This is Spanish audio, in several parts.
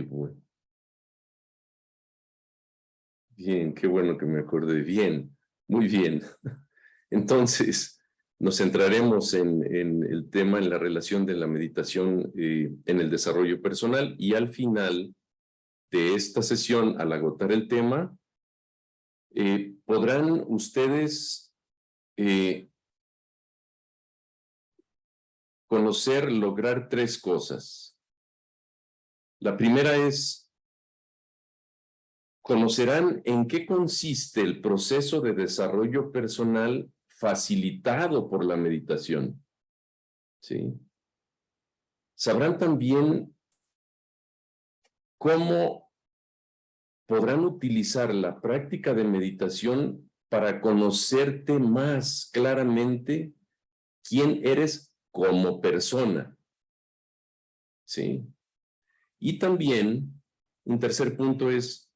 bueno. Bien, qué bueno que me acordé. Bien, muy bien. Entonces, nos centraremos en el tema, en la relación de la meditación en el desarrollo personal, y al final de esta sesión, al agotar el tema, podrán ustedes conocer, lograr tres cosas. La primera es, conocerán en qué consiste el proceso de desarrollo personal facilitado por la meditación, ¿sí? Sabrán también cómo podrán utilizar la práctica de meditación para conocerte más claramente quién eres como persona, ¿sí? Y también, un tercer punto es,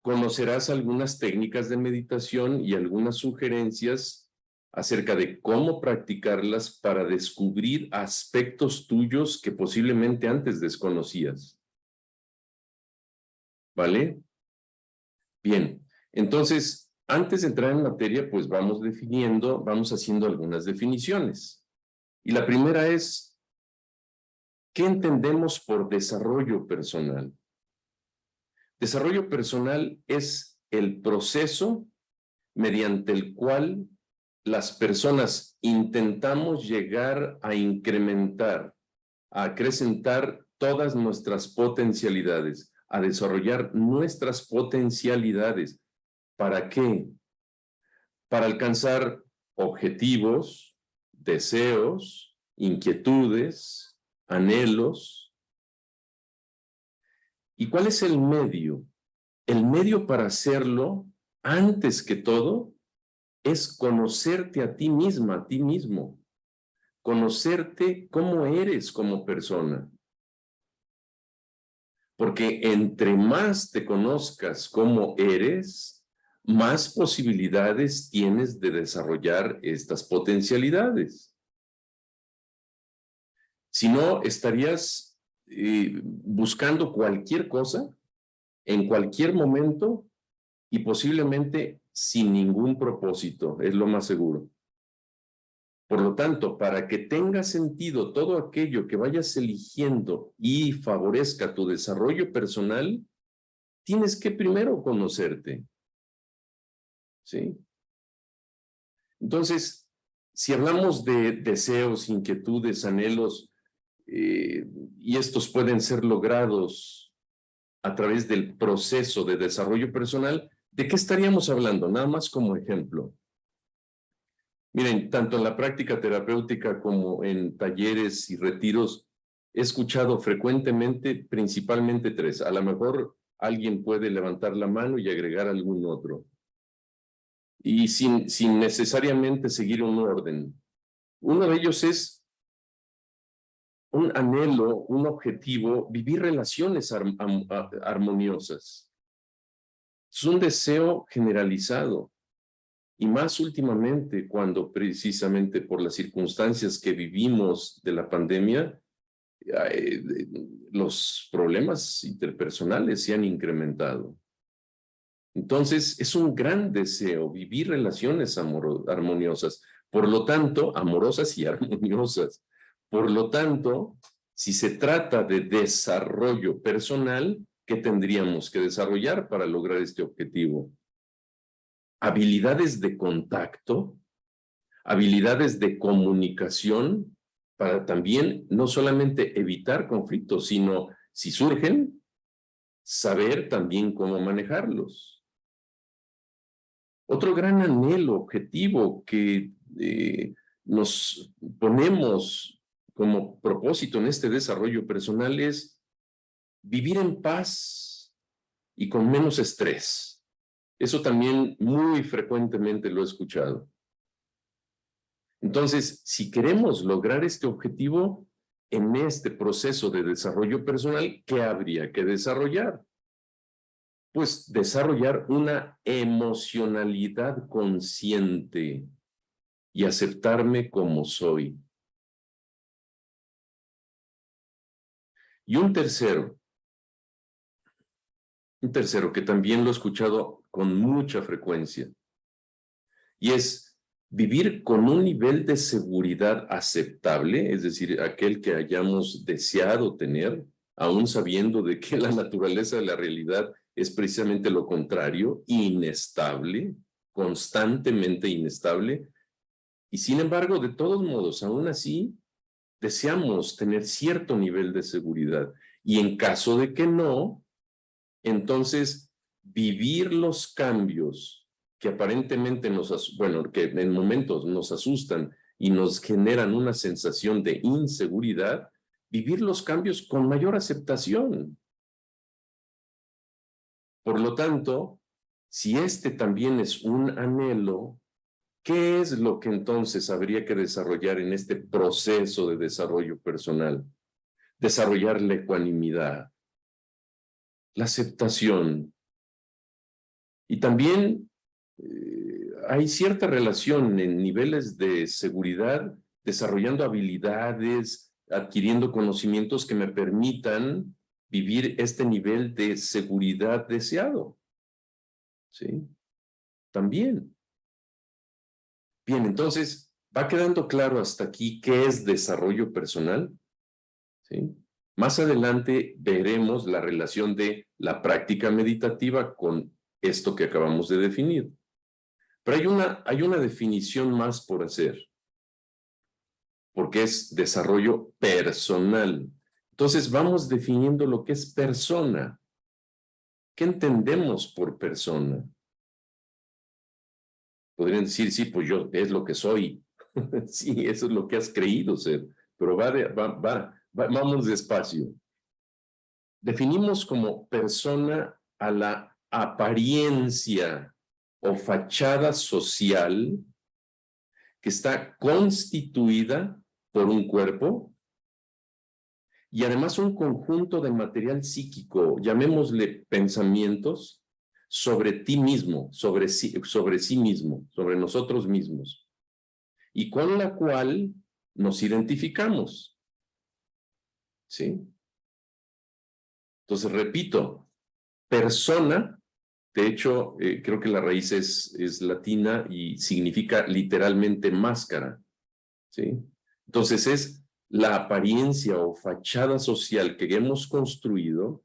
conocerás algunas técnicas de meditación y algunas sugerencias acerca de cómo practicarlas para descubrir aspectos tuyos que posiblemente antes desconocías. ¿Vale? Bien, entonces, antes de entrar en materia, pues vamos definiendo, vamos haciendo algunas definiciones. Y la primera es, ¿qué entendemos por desarrollo personal? Desarrollo personal es el proceso mediante el cual las personas intentamos llegar a incrementar, a acrecentar todas nuestras potencialidades, a desarrollar nuestras potencialidades. ¿Para qué? Para alcanzar objetivos, deseos, inquietudes, anhelos. ¿Y cuál es el medio? El medio para hacerlo, antes que todo, es conocerte a ti misma, a ti mismo. Conocerte cómo eres como persona. Porque entre más te conozcas cómo eres, más posibilidades tienes de desarrollar estas potencialidades. Si no, estarías buscando cualquier cosa, en cualquier momento, y posiblemente sin ningún propósito, es lo más seguro. Por lo tanto, para que tenga sentido todo aquello que vayas eligiendo y favorezca tu desarrollo personal, tienes que primero conocerte, ¿sí? Entonces, si hablamos de deseos, inquietudes, anhelos, y estos pueden ser logrados a través del proceso de desarrollo personal, ¿de qué estaríamos hablando? Nada más como ejemplo. Miren, tanto en la práctica terapéutica como en talleres y retiros, he escuchado frecuentemente, principalmente tres. A lo mejor alguien puede levantar la mano y agregar algún otro. Y sin necesariamente seguir un orden. Uno de ellos es un anhelo, un objetivo, vivir relaciones armoniosas. Es un deseo generalizado. Y más últimamente, cuando precisamente por las circunstancias que vivimos de la pandemia, eh, los problemas interpersonales se han incrementado. Entonces, es un gran deseo vivir relaciones armoniosas, por lo tanto, amorosas y armoniosas. Por lo tanto, si se trata de desarrollo personal, ¿qué tendríamos que desarrollar para lograr este objetivo? Habilidades de contacto, habilidades de comunicación, para también no solamente evitar conflictos, sino si surgen, saber también cómo manejarlos. Otro gran anhelo, objetivo que nos ponemos como propósito en este desarrollo personal es vivir en paz y con menos estrés. Eso también muy frecuentemente lo he escuchado. Entonces, si queremos lograr este objetivo en este proceso de desarrollo personal, ¿qué habría que desarrollar? Pues desarrollar una emocionalidad consciente y aceptarme como soy. Y un tercero, Un tercero, que también lo he escuchado con mucha frecuencia, y es vivir con un nivel de seguridad aceptable, es decir, aquel que hayamos deseado tener, aún sabiendo de que la naturaleza de la realidad es precisamente lo contrario, inestable, constantemente inestable, y sin embargo, de todos modos, aún así, deseamos tener cierto nivel de seguridad, y en caso de que no, entonces vivir los cambios que aparentemente bueno, que en momentos nos asustan y nos generan una sensación de inseguridad, vivir los cambios con mayor aceptación. Por lo tanto, si este también es un anhelo, ¿qué es lo que entonces habría que desarrollar en este proceso de desarrollo personal? Desarrollar la ecuanimidad, la aceptación. Y también hay cierta relación en niveles de seguridad, desarrollando habilidades, adquiriendo conocimientos que me permitan vivir este nivel de seguridad deseado. ¿Sí? También. Bien, entonces, ¿va quedando claro hasta aquí qué es desarrollo personal? ¿Sí? Más adelante veremos la relación de la práctica meditativa con esto que acabamos de definir. Pero hay una definición más por hacer, porque es desarrollo personal. Entonces vamos definiendo lo que es persona. ¿Qué entendemos por persona? Podrían decir, sí, pues yo es lo que soy. Sí, eso es lo que has creído ser, pero vamos despacio. Definimos como persona a la apariencia o fachada social que está constituida por un cuerpo y además un conjunto de material psíquico, llamémosle pensamientos, sobre ti mismo, sobre sí mismo, sobre nosotros mismos, y con la cual nos identificamos. ¿Sí? Entonces, repito, persona, de hecho, creo que la raíz es latina y significa literalmente máscara. ¿Sí? Entonces, es la apariencia o fachada social que hemos construido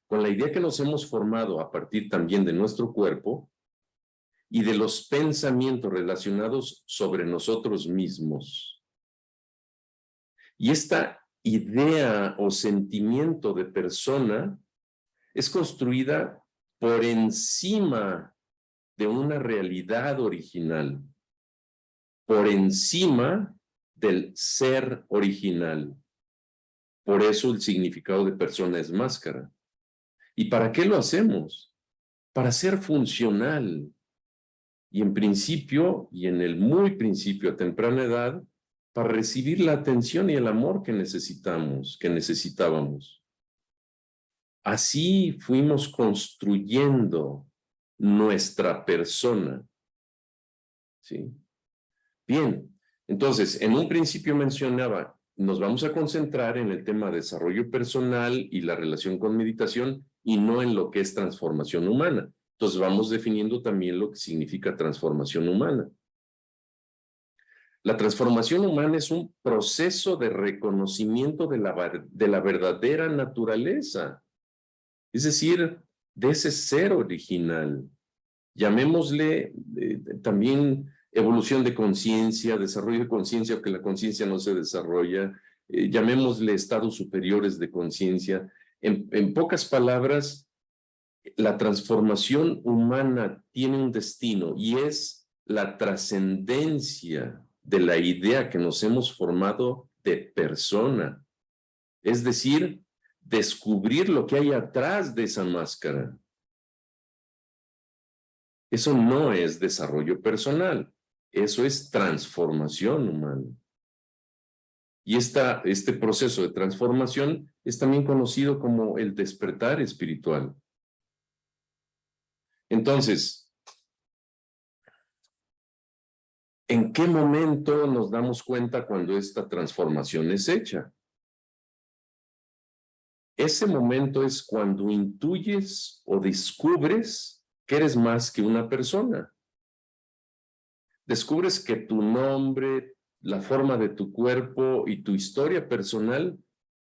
con la idea que nos hemos formado a partir también de nuestro cuerpo y de los pensamientos relacionados sobre nosotros mismos. Y esta idea o sentimiento de persona es construida por encima de una realidad original, por encima del ser original. Por eso el significado de persona es máscara. ¿Y para qué lo hacemos? Para ser funcional. Y en principio, y en el muy principio a temprana edad, para recibir la atención y el amor que necesitábamos. Así fuimos construyendo nuestra persona. ¿Sí? Bien, entonces, en un principio mencionaba, nos vamos a concentrar en el tema de desarrollo personal y la relación con meditación y no en lo que es transformación humana. Entonces, vamos definiendo también lo que significa transformación humana. La transformación humana es un proceso de reconocimiento de la verdadera naturaleza, es decir, de ese ser original. Llamémosle también evolución de conciencia, desarrollo de conciencia, aunque la conciencia no se desarrolla, llamémosle estados superiores de conciencia. En pocas palabras, la transformación humana tiene un destino y es la trascendencia de la idea que nos hemos formado de persona. Es decir, descubrir lo que hay atrás de esa máscara. Eso no es desarrollo personal, eso es transformación humana. Y este proceso de transformación es también conocido como el despertar espiritual. Entonces, ¿en qué momento nos damos cuenta cuando esta transformación es hecha? ese momento es cuando intuyes o descubres que eres más que una persona. Descubres que tu nombre, la forma de tu cuerpo y tu historia personal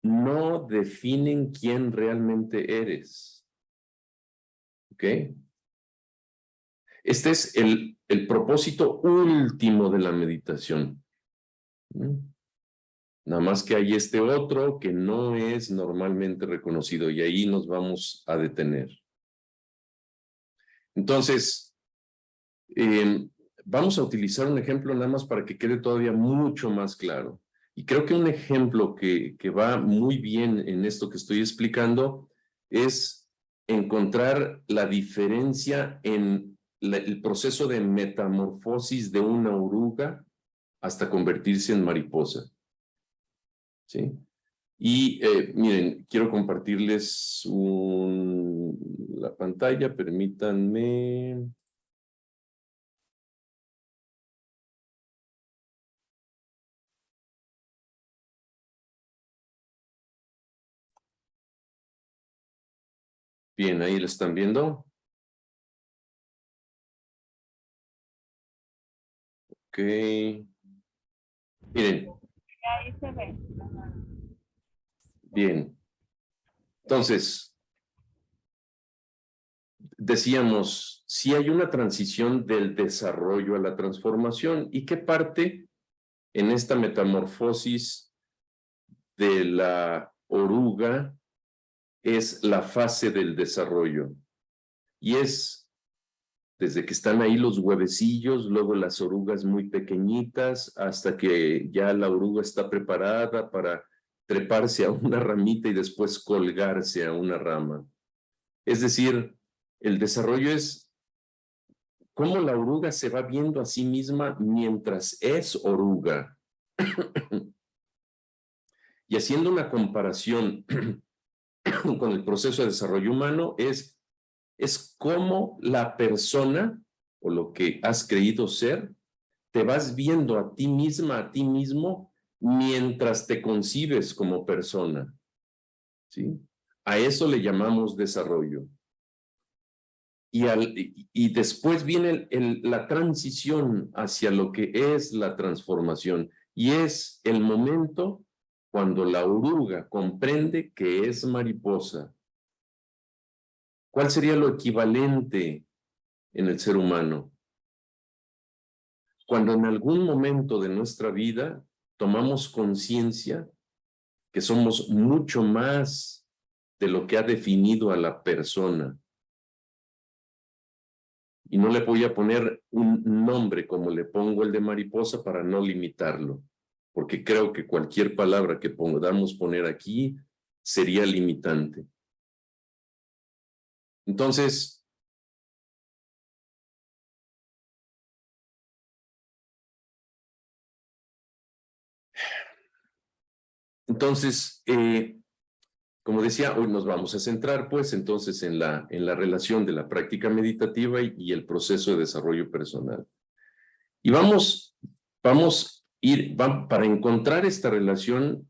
no definen quién realmente eres. ¿Ok? Este es el propósito último de la meditación. Nada más que hay este otro que no es normalmente reconocido y ahí nos vamos a detener. Entonces, vamos a utilizar un ejemplo nada más para que quede todavía mucho más claro. Y creo que un ejemplo que va muy bien en esto que estoy explicando es encontrar la diferencia en el proceso de metamorfosis de una oruga hasta convertirse en mariposa. ¿Sí? Y miren, quiero compartirles la pantalla, permítanme. Bien, ahí lo están viendo. Ok. Miren. Ahí se ve. Bien. Entonces, decíamos, si hay una transición del desarrollo a la transformación, ¿y qué parte en esta metamorfosis de la oruga es la fase del desarrollo? Y es desde que están ahí los huevecillos, luego las orugas muy pequeñitas, hasta que ya la oruga está preparada para treparse a una ramita y después colgarse a una rama. Es decir, el desarrollo es cómo la oruga se va viendo a sí misma mientras es oruga. Y haciendo una comparación con el proceso de desarrollo humano, es cómo la persona o lo que has creído ser, te vas viendo a ti misma, a ti mismo, mientras te concibes como persona. ¿Sí? A eso le llamamos desarrollo. Y después viene la transición hacia lo que es la transformación. Y es el momento cuando la oruga comprende que es mariposa. ¿Cuál sería lo equivalente en el ser humano? Cuando en algún momento de nuestra vida tomamos conciencia que somos mucho más de lo que ha definido a la persona. Y no le voy a poner un nombre como le pongo el de mariposa para no limitarlo, porque creo que cualquier palabra que podamos poner aquí sería limitante. Entonces, como decía, hoy nos vamos a centrar pues entonces en la relación de la práctica meditativa y el proceso de desarrollo personal. Y para encontrar esta relación,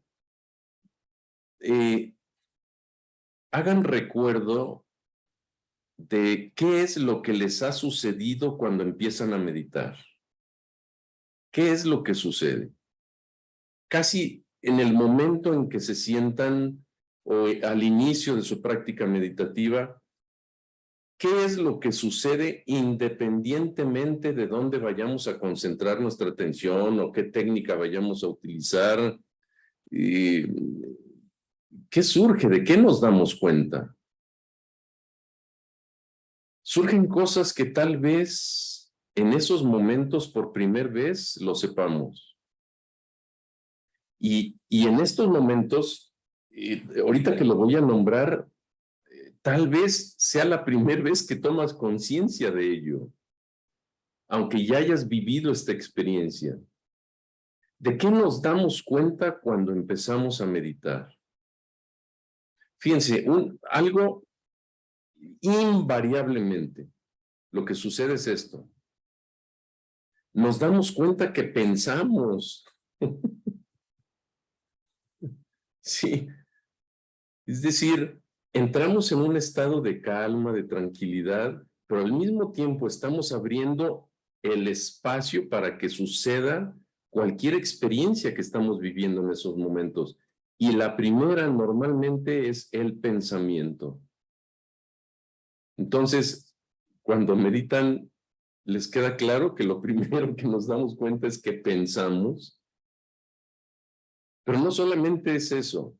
hagan recuerdo de qué es lo que les ha sucedido cuando empiezan a meditar. ¿Qué es lo que sucede? Casi en el momento en que se sientan o al inicio de su práctica meditativa, ¿qué es lo que sucede independientemente de dónde vayamos a concentrar nuestra atención o qué técnica vayamos a utilizar? ¿Qué surge? ¿De qué nos damos cuenta? Surgen cosas que tal vez en esos momentos por primera vez lo sepamos. Y en estos momentos, ahorita que lo voy a nombrar, tal vez sea la primera vez que tomas conciencia de ello, aunque ya hayas vivido esta experiencia. ¿De qué nos damos cuenta cuando empezamos a meditar? Fíjense, algo invariablemente, lo que sucede es esto. Nos damos cuenta que pensamos. Sí, Es decir, entramos en un estado de calma, de tranquilidad, pero al mismo tiempo estamos abriendo el espacio para que suceda cualquier experiencia que estamos viviendo en esos momentos. Y la primera normalmente es el pensamiento. Entonces, cuando meditan, les queda claro que lo primero que nos damos cuenta es que pensamos, pero no solamente es eso.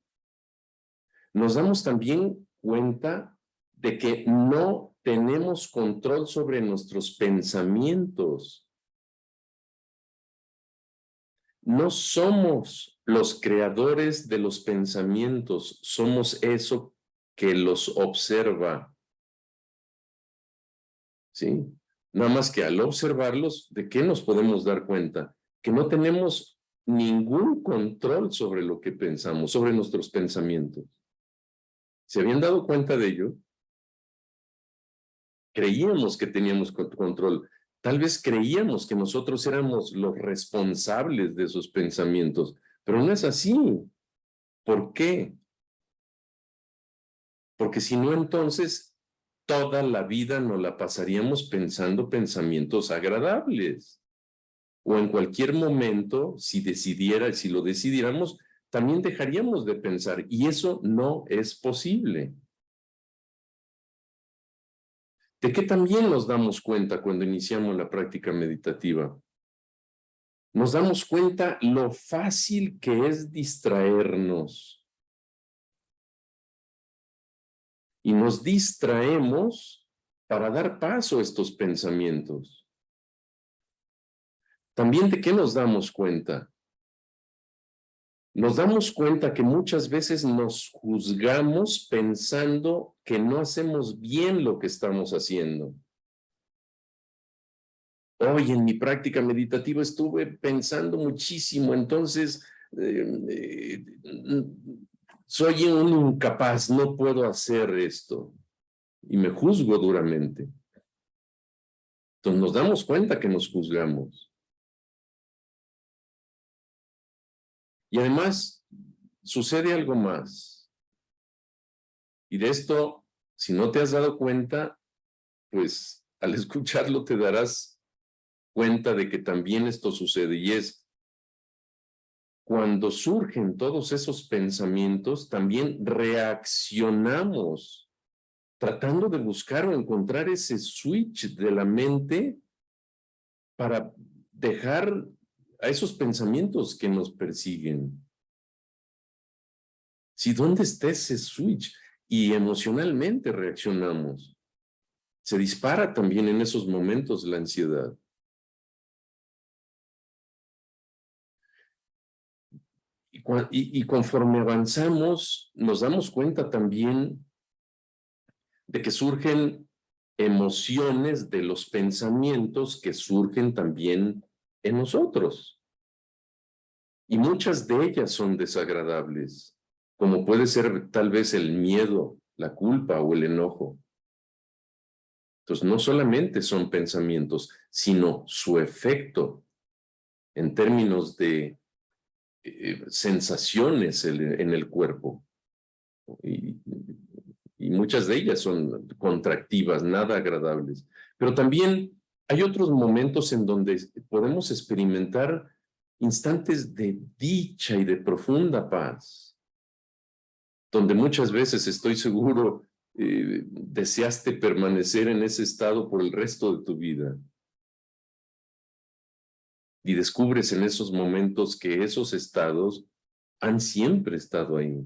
Nos damos también cuenta de que no tenemos control sobre nuestros pensamientos. No somos los creadores de los pensamientos, somos eso que los observa. ¿Sí? Nada más que al observarlos, ¿de qué nos podemos dar cuenta? Que no tenemos ningún control sobre lo que pensamos, sobre nuestros pensamientos. ¿Se habían dado cuenta de ello? Creíamos que teníamos control. Tal vez creíamos que nosotros éramos los responsables de esos pensamientos, pero no es así. ¿Por qué? Porque si no, entonces toda la vida nos la pasaríamos pensando pensamientos agradables. O en cualquier momento, si lo decidiéramos, también dejaríamos de pensar. Y eso no es posible. ¿De qué también nos damos cuenta cuando iniciamos la práctica meditativa? Nos damos cuenta lo fácil que es distraernos. Y nos distraemos para dar paso a estos pensamientos. También de qué nos damos cuenta. Nos damos cuenta que muchas veces nos juzgamos pensando que no hacemos bien lo que estamos haciendo. Hoy en mi práctica meditativa estuve pensando muchísimo, entonces soy un incapaz, no puedo hacer esto. Y me juzgo duramente. Entonces nos damos cuenta que nos juzgamos. Y además sucede algo más. Y de esto, si no te has dado cuenta, pues al escucharlo te darás cuenta de que también esto sucede. Y es cuando surgen todos esos pensamientos, también reaccionamos tratando de buscar o encontrar ese switch de la mente para dejar a esos pensamientos que nos persiguen. Si ¿dónde está ese switch? Y emocionalmente reaccionamos. Se dispara también en esos momentos la ansiedad. Y conforme avanzamos, nos damos cuenta también de que surgen emociones de los pensamientos que surgen también en nosotros. Y muchas de ellas son desagradables, como puede ser tal vez el miedo, la culpa o el enojo. Entonces, no solamente son pensamientos, sino su efecto en términos de sensaciones en el cuerpo. Y, y muchas de ellas son contractivas, nada agradables. Pero también hay otros momentos en donde podemos experimentar instantes de dicha y de profunda paz, donde muchas veces estoy seguro deseaste permanecer en ese estado por el resto de tu vida. Y descubres en esos momentos que esos estados han siempre estado ahí.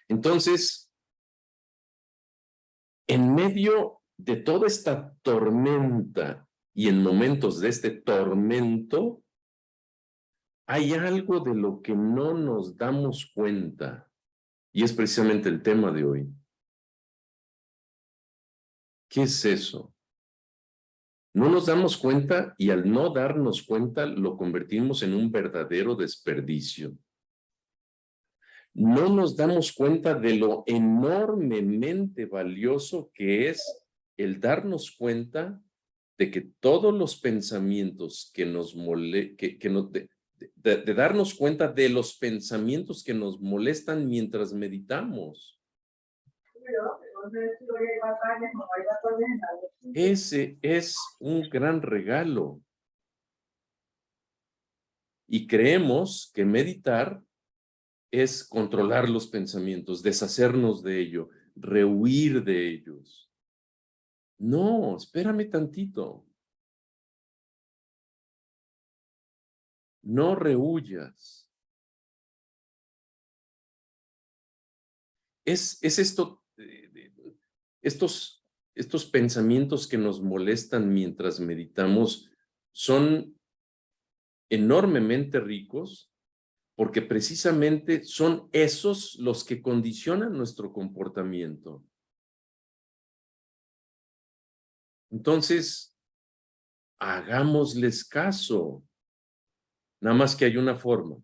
Entonces, en medio de toda esta tormenta y en momentos de este tormento, hay algo de lo que no nos damos cuenta. Y es precisamente el tema de hoy. ¿Qué es eso? No nos damos cuenta y al no darnos cuenta lo convertimos en un verdadero desperdicio. No nos damos cuenta de lo enormemente valioso que es el darnos cuenta de que todos los pensamientos que nos de darnos cuenta de los pensamientos que nos molestan mientras meditamos. Ese es un gran regalo. Y creemos que meditar es controlar los pensamientos, deshacernos de ello, rehuir de ellos. No, espérame tantito. No rehuyas. Es esto, estos pensamientos que nos molestan mientras meditamos son enormemente ricos porque precisamente son esos los que condicionan nuestro comportamiento. Entonces, hagámosles caso. Nada más que hay una forma.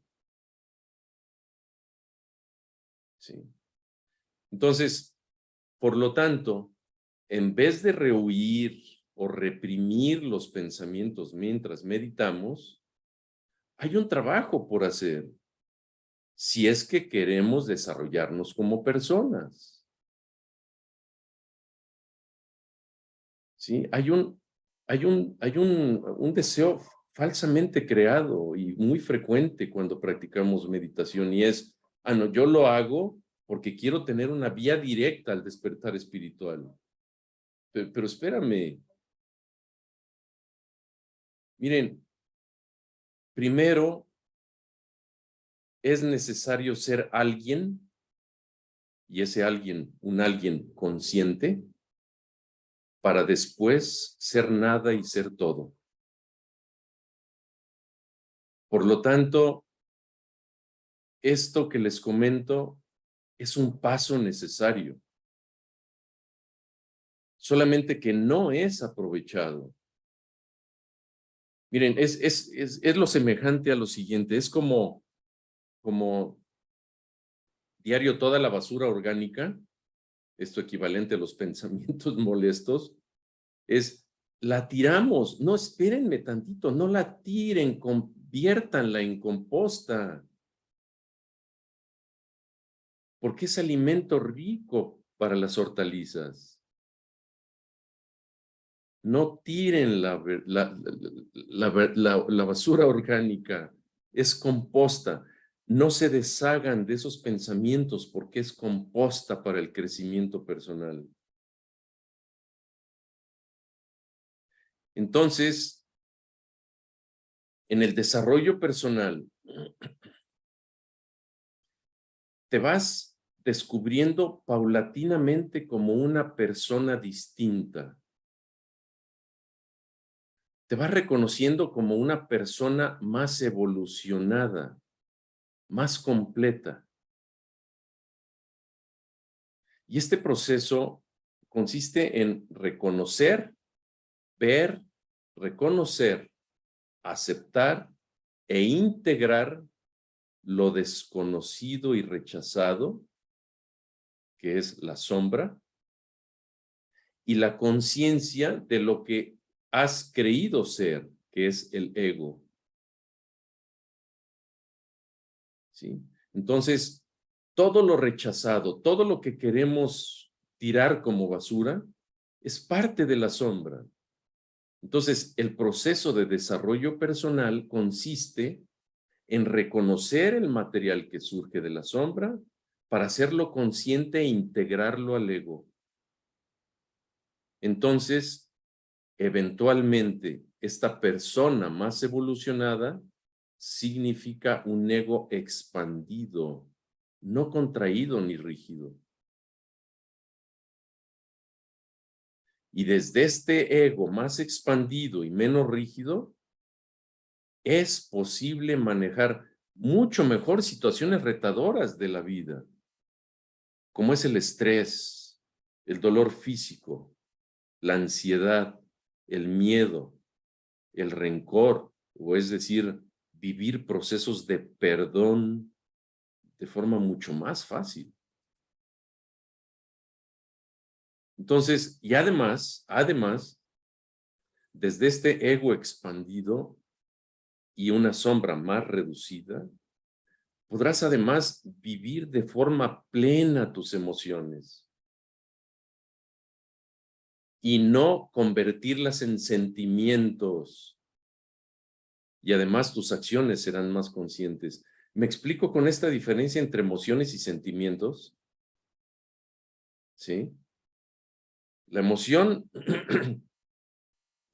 ¿Sí? Entonces, por lo tanto, en vez de rehuir o reprimir los pensamientos mientras meditamos, hay un trabajo por hacer si es que queremos desarrollarnos como personas. ¿Sí? Hay un deseo falsamente creado y muy frecuente cuando practicamos meditación y es, no, yo lo hago porque quiero tener una vía directa al despertar espiritual. Pero espérame. Miren, primero es necesario ser alguien, y ese alguien, un alguien consciente, para después ser nada y ser todo. Por lo tanto, esto que les comento es un paso necesario, solamente que no es aprovechado. Miren, es lo semejante a lo siguiente, es como diario toda la basura orgánica, esto equivalente a los pensamientos molestos, es la tiramos. No, espérenme tantito, no la tiren, conviértanla en composta, porque es alimento rico para las hortalizas. No tiren la basura orgánica, es composta. No se deshagan de esos pensamientos porque es composta para el crecimiento personal. Entonces, en el desarrollo personal, te vas descubriendo paulatinamente como una persona distinta. Te vas reconociendo como una persona más evolucionada, más completa. Y este proceso consiste en reconocer, ver, reconocer, aceptar e integrar lo desconocido y rechazado, que es la sombra, y la conciencia de lo que has creído ser, que es el ego. ¿Sí? Entonces, todo lo rechazado, todo lo que queremos tirar como basura, es parte de la sombra. Entonces, el proceso de desarrollo personal consiste en reconocer el material que surge de la sombra para hacerlo consciente e integrarlo al ego. Entonces, eventualmente, esta persona más evolucionada significa un ego expandido, no contraído ni rígido. Y desde este ego más expandido y menos rígido, es posible manejar mucho mejor situaciones retadoras de la vida, como es el estrés, el dolor físico, la ansiedad, el miedo, el rencor, o es decir, vivir procesos de perdón de forma mucho más fácil. Entonces, y además, desde este ego expandido, y una sombra más reducida, podrás además vivir de forma plena tus emociones y no convertirlas en sentimientos. Y además tus acciones serán más conscientes. ¿Me explico con esta diferencia entre emociones y sentimientos? ¿Sí? La emoción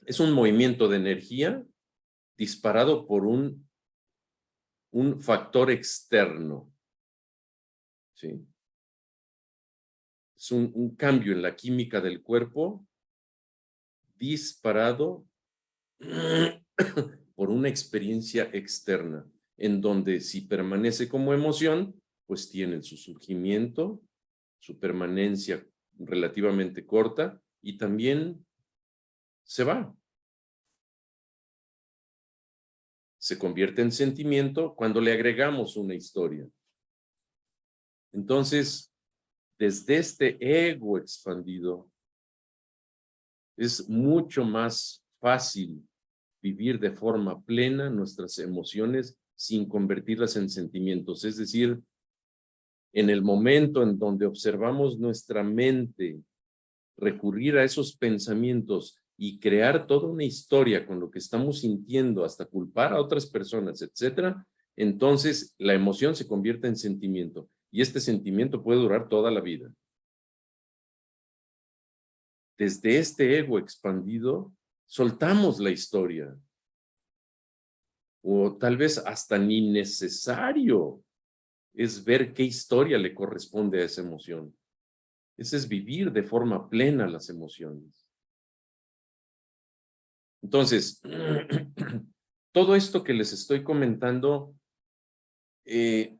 es un movimiento de energía disparado por un factor externo. ¿Sí? Es un cambio en la química del cuerpo disparado por una experiencia externa, en donde si permanece como emoción, pues tiene su surgimiento, su permanencia relativamente corta y también se va. Se convierte en sentimiento cuando le agregamos una historia. Entonces, desde este ego expandido, es mucho más fácil vivir de forma plena nuestras emociones sin convertirlas en sentimientos. Es decir, en el momento en donde observamos nuestra mente recurrir a esos pensamientos y crear toda una historia con lo que estamos sintiendo, hasta culpar a otras personas, etcétera, entonces la emoción se convierte en sentimiento y este sentimiento puede durar toda la vida. Desde este ego expandido, soltamos la historia o tal vez hasta ni necesario es ver qué historia le corresponde a esa emoción. Ese es vivir de forma plena las emociones. Entonces, todo esto que les estoy comentando, ¿qué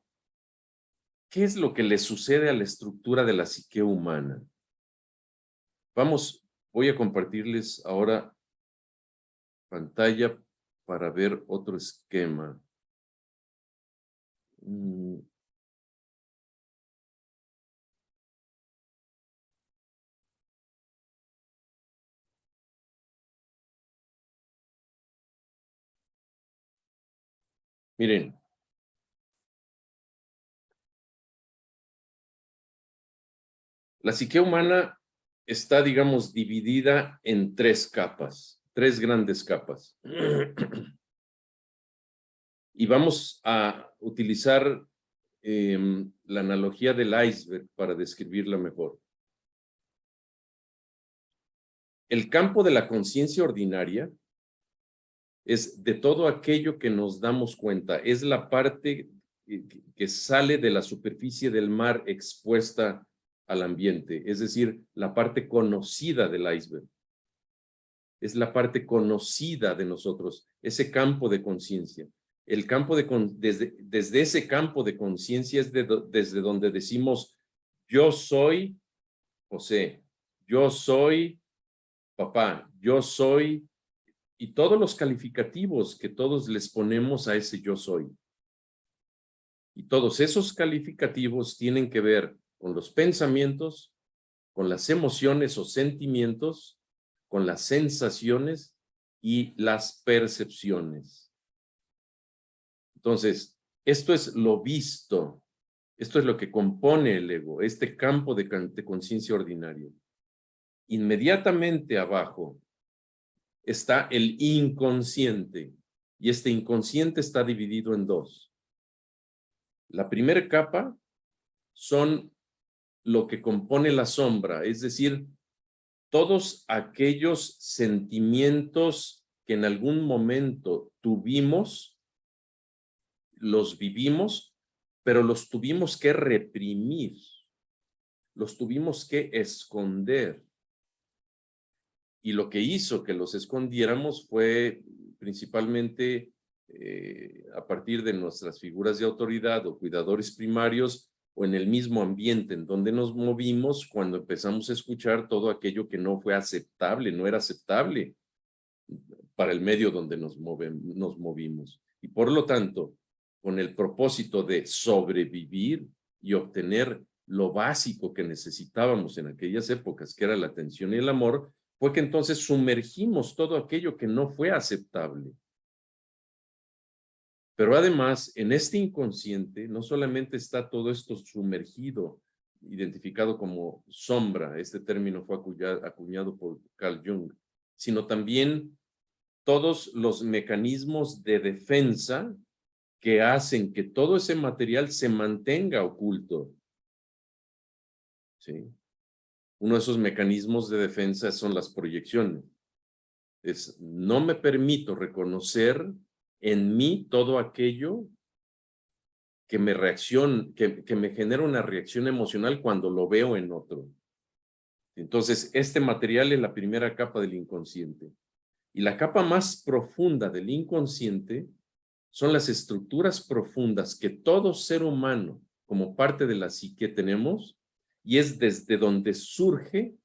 es lo que le sucede a la estructura de la psique humana? Voy a compartirles ahora pantalla para ver otro esquema. Miren, la psique humana está, digamos, dividida en tres capas, tres grandes capas. Y vamos a utilizar la analogía del iceberg para describirla mejor. El campo de la conciencia ordinaria es de todo aquello que nos damos cuenta, es la parte que sale de la superficie del mar expuesta al ambiente, es decir, la parte conocida del iceberg. Es la parte conocida de nosotros, ese campo de conciencia. El campo desde ese campo de conciencia es desde donde decimos, yo soy José, yo soy papá, yo soy, y todos los calificativos que todos les ponemos a ese yo soy. Y todos esos calificativos tienen que ver con los pensamientos, con las emociones o sentimientos, con las sensaciones y las percepciones. Entonces, esto es lo visto, esto es lo que compone el ego, este campo de conciencia ordinario. Inmediatamente abajo está el inconsciente, y este inconsciente está dividido en dos. La primera capa son lo que compone la sombra, es decir, todos aquellos sentimientos que en algún momento tuvimos, los vivimos, pero los tuvimos que reprimir, los tuvimos que esconder. Y lo que hizo que los escondiéramos fue principalmente a partir de nuestras figuras de autoridad o cuidadores primarios o en el mismo ambiente en donde nos movimos cuando empezamos a escuchar todo aquello que no fue aceptable, no era aceptable para el medio donde nos movimos. Y por lo tanto, con el propósito de sobrevivir y obtener lo básico que necesitábamos en aquellas épocas, que era la atención y el amor, fue que entonces sumergimos todo aquello que no fue aceptable. Pero además, en este inconsciente, no solamente está todo esto sumergido, identificado como sombra, este término fue acuñado por Carl Jung, sino también todos los mecanismos de defensa que hacen que todo ese material se mantenga oculto. ¿Sí? Uno de esos mecanismos de defensa son las proyecciones. No me permito reconocer en mí todo aquello que me genera una reacción emocional cuando lo veo en otro. Entonces, este material es la primera capa del inconsciente. Y la capa más profunda del inconsciente son las estructuras profundas que todo ser humano, como parte de la psique, tenemos, y es desde donde surge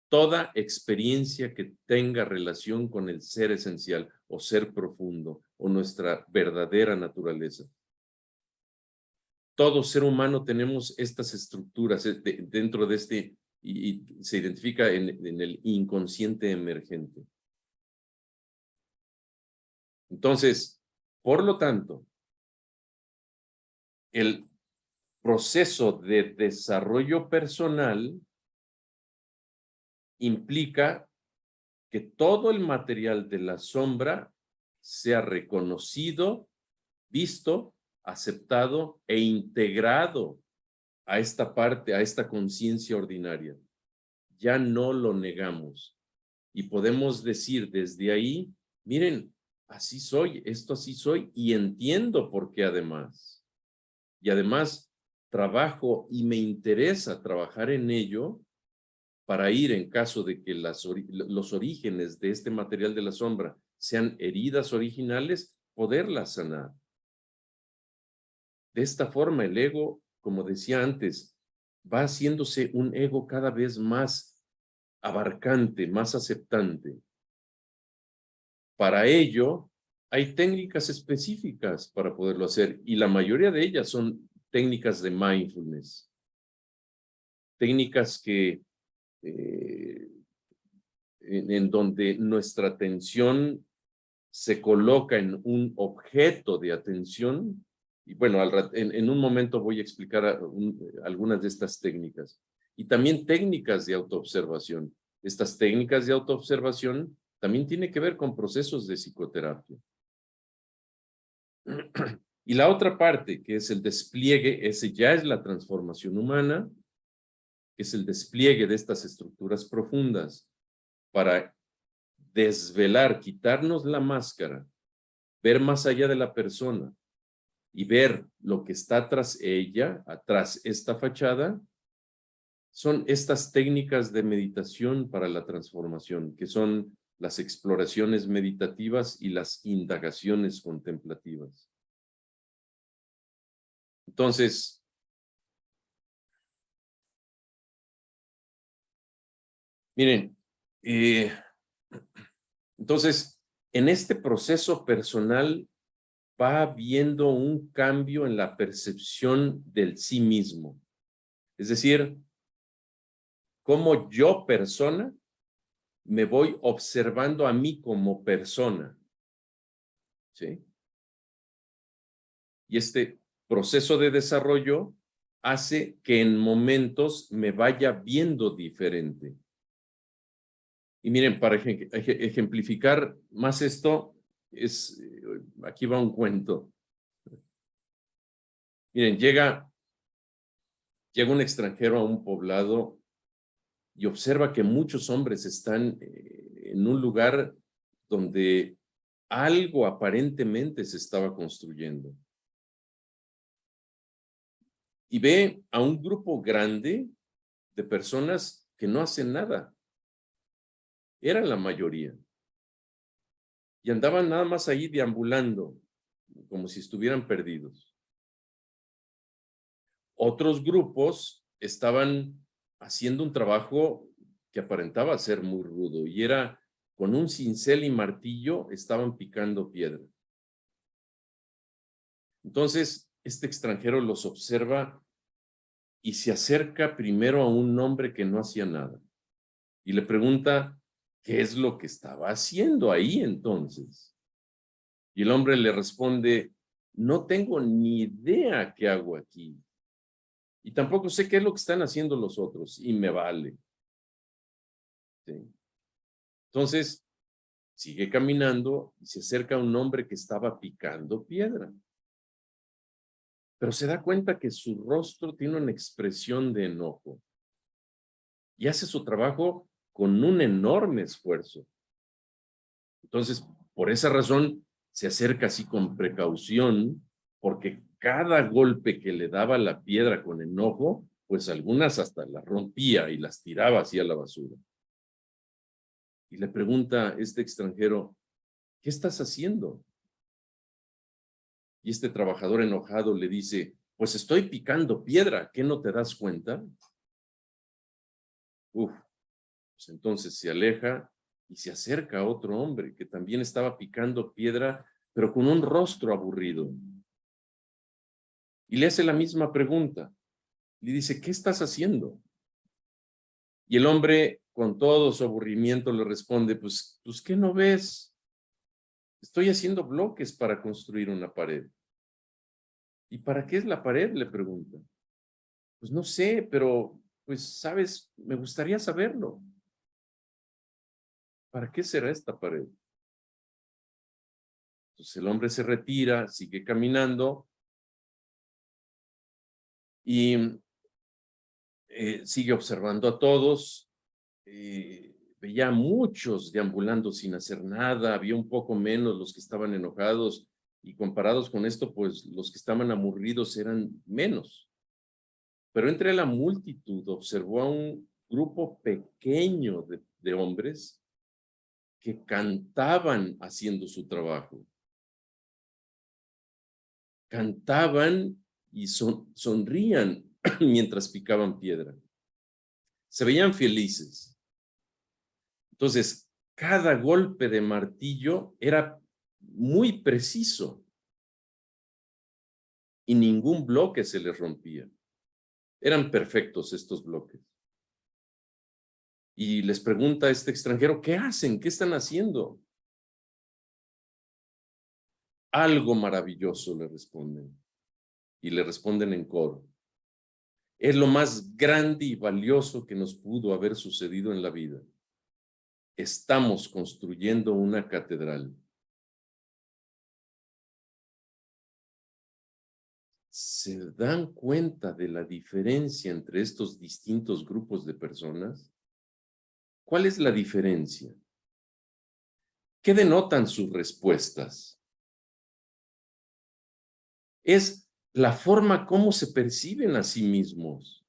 toda experiencia que tenga relación con el ser esencial o ser profundo o nuestra verdadera naturaleza. Todo ser humano tenemos estas estructuras dentro de este, y se identifica en el inconsciente emergente. Entonces, por lo tanto, el proceso de desarrollo personal implica que todo el material de la sombra sea reconocido, visto, aceptado e integrado a esta parte, a esta conciencia ordinaria. Ya no lo negamos y podemos decir desde ahí, miren, así soy, esto así soy y entiendo por qué además. Y además trabajo y me interesa trabajar en ello para ir en caso de que los orígenes de este material de la sombra sean heridas originales, poderlas sanar. De esta forma, el ego, como decía antes, va haciéndose un ego cada vez más abarcante, más aceptante. Para ello, hay técnicas específicas para poderlo hacer y la mayoría de ellas son técnicas de mindfulness. Técnicas que en donde nuestra atención se coloca en un objeto de atención. Y bueno, en un momento voy a explicar algunas de estas técnicas. Y también técnicas de autoobservación. Estas técnicas de autoobservación también tienen que ver con procesos de psicoterapia. Y la otra parte, que es el despliegue, ese ya es la transformación humana, que es el despliegue de estas estructuras profundas para desvelar, quitarnos la máscara, ver más allá de la persona y ver lo que está tras ella, atrás esta fachada, son estas técnicas de meditación para la transformación, que son las exploraciones meditativas y las indagaciones contemplativas. Entonces, miren, entonces, en este proceso personal va habiendo un cambio en la percepción del sí mismo. Es decir, cómo yo persona me voy observando a mí como persona. ¿Sí? Y este proceso de desarrollo hace que en momentos me vaya viendo diferente. Y miren, para ejemplificar más esto, aquí va un cuento. Miren, llega un extranjero a un poblado y observa que muchos hombres están en un lugar donde algo aparentemente se estaba construyendo. Y ve a un grupo grande de personas que no hacen nada. Era la mayoría. Y andaban nada más ahí deambulando, como si estuvieran perdidos. Otros grupos estaban haciendo un trabajo que aparentaba ser muy rudo y era con un cincel y martillo estaban picando piedra. Entonces, este extranjero los observa y se acerca primero a un hombre que no hacía nada y le pregunta qué es lo que estaba haciendo ahí entonces. Y el hombre le responde, no tengo ni idea qué hago aquí. Y tampoco sé qué es lo que están haciendo los otros, y me vale. ¿Sí? Entonces, sigue caminando y se acerca a un hombre que estaba picando piedra. Pero se da cuenta que su rostro tiene una expresión de enojo. Y hace su trabajo con un enorme esfuerzo. Entonces, por esa razón, se acerca así con precaución, porque cada golpe que le daba la piedra con enojo, pues algunas hasta las rompía y las tiraba hacia la basura. Y le pregunta este extranjero, ¿qué estás haciendo? Y este trabajador enojado le dice, pues estoy picando piedra, ¿qué no te das cuenta? Uf, pues entonces se aleja y se acerca a otro hombre que también estaba picando piedra, pero con un rostro aburrido. Y le hace la misma pregunta. Le dice, ¿qué estás haciendo? Y el hombre, con todo su aburrimiento, le responde, pues ¿qué no ves? Estoy haciendo bloques para construir una pared. ¿Y para qué es la pared? Le pregunta. Pues no sé, pero, pues, sabes, me gustaría saberlo. ¿Para qué será esta pared? Entonces el hombre se retira, sigue caminando y sigue observando a todos. Veía a muchos deambulando sin hacer nada, había un poco menos los que estaban enojados y comparados con esto, pues los que estaban aburridos eran menos. Pero entre la multitud observó a un grupo pequeño de hombres que cantaban haciendo su trabajo. Cantaban y sonrían mientras picaban piedra. Se veían felices. Entonces, cada golpe de martillo era muy preciso y ningún bloque se les rompía. Eran perfectos estos bloques. Y les pregunta a este extranjero, ¿qué hacen? ¿Qué están haciendo? Algo maravilloso, le responden. Y le responden en coro. Es lo más grande y valioso que nos pudo haber sucedido en la vida. Estamos construyendo una catedral. ¿Se dan cuenta de la diferencia entre estos distintos grupos de personas? ¿Cuál es la diferencia? ¿Qué denotan sus respuestas? Es la forma como se perciben a sí mismos.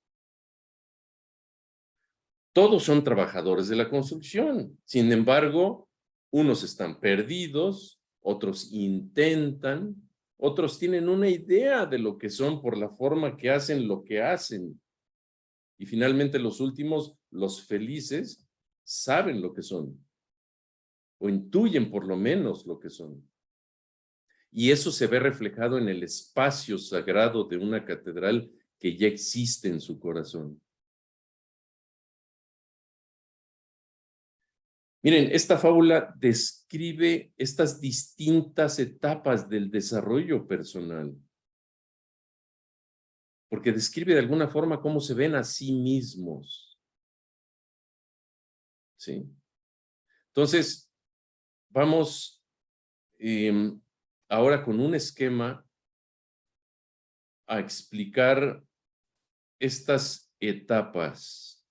Todos son trabajadores de la construcción. Sin embargo, unos están perdidos, otros intentan, otros tienen una idea de lo que son por la forma que hacen lo que hacen. Y finalmente los últimos, los felices, saben lo que son, o intuyen por lo menos lo que son. Y eso se ve reflejado en el espacio sagrado de una catedral que ya existe en su corazón. Miren, esta fábula describe estas distintas etapas del desarrollo personal, porque describe de alguna forma cómo se ven a sí mismos. ¿Sí? Entonces, vamos ahora con un esquema a explicar estas etapas.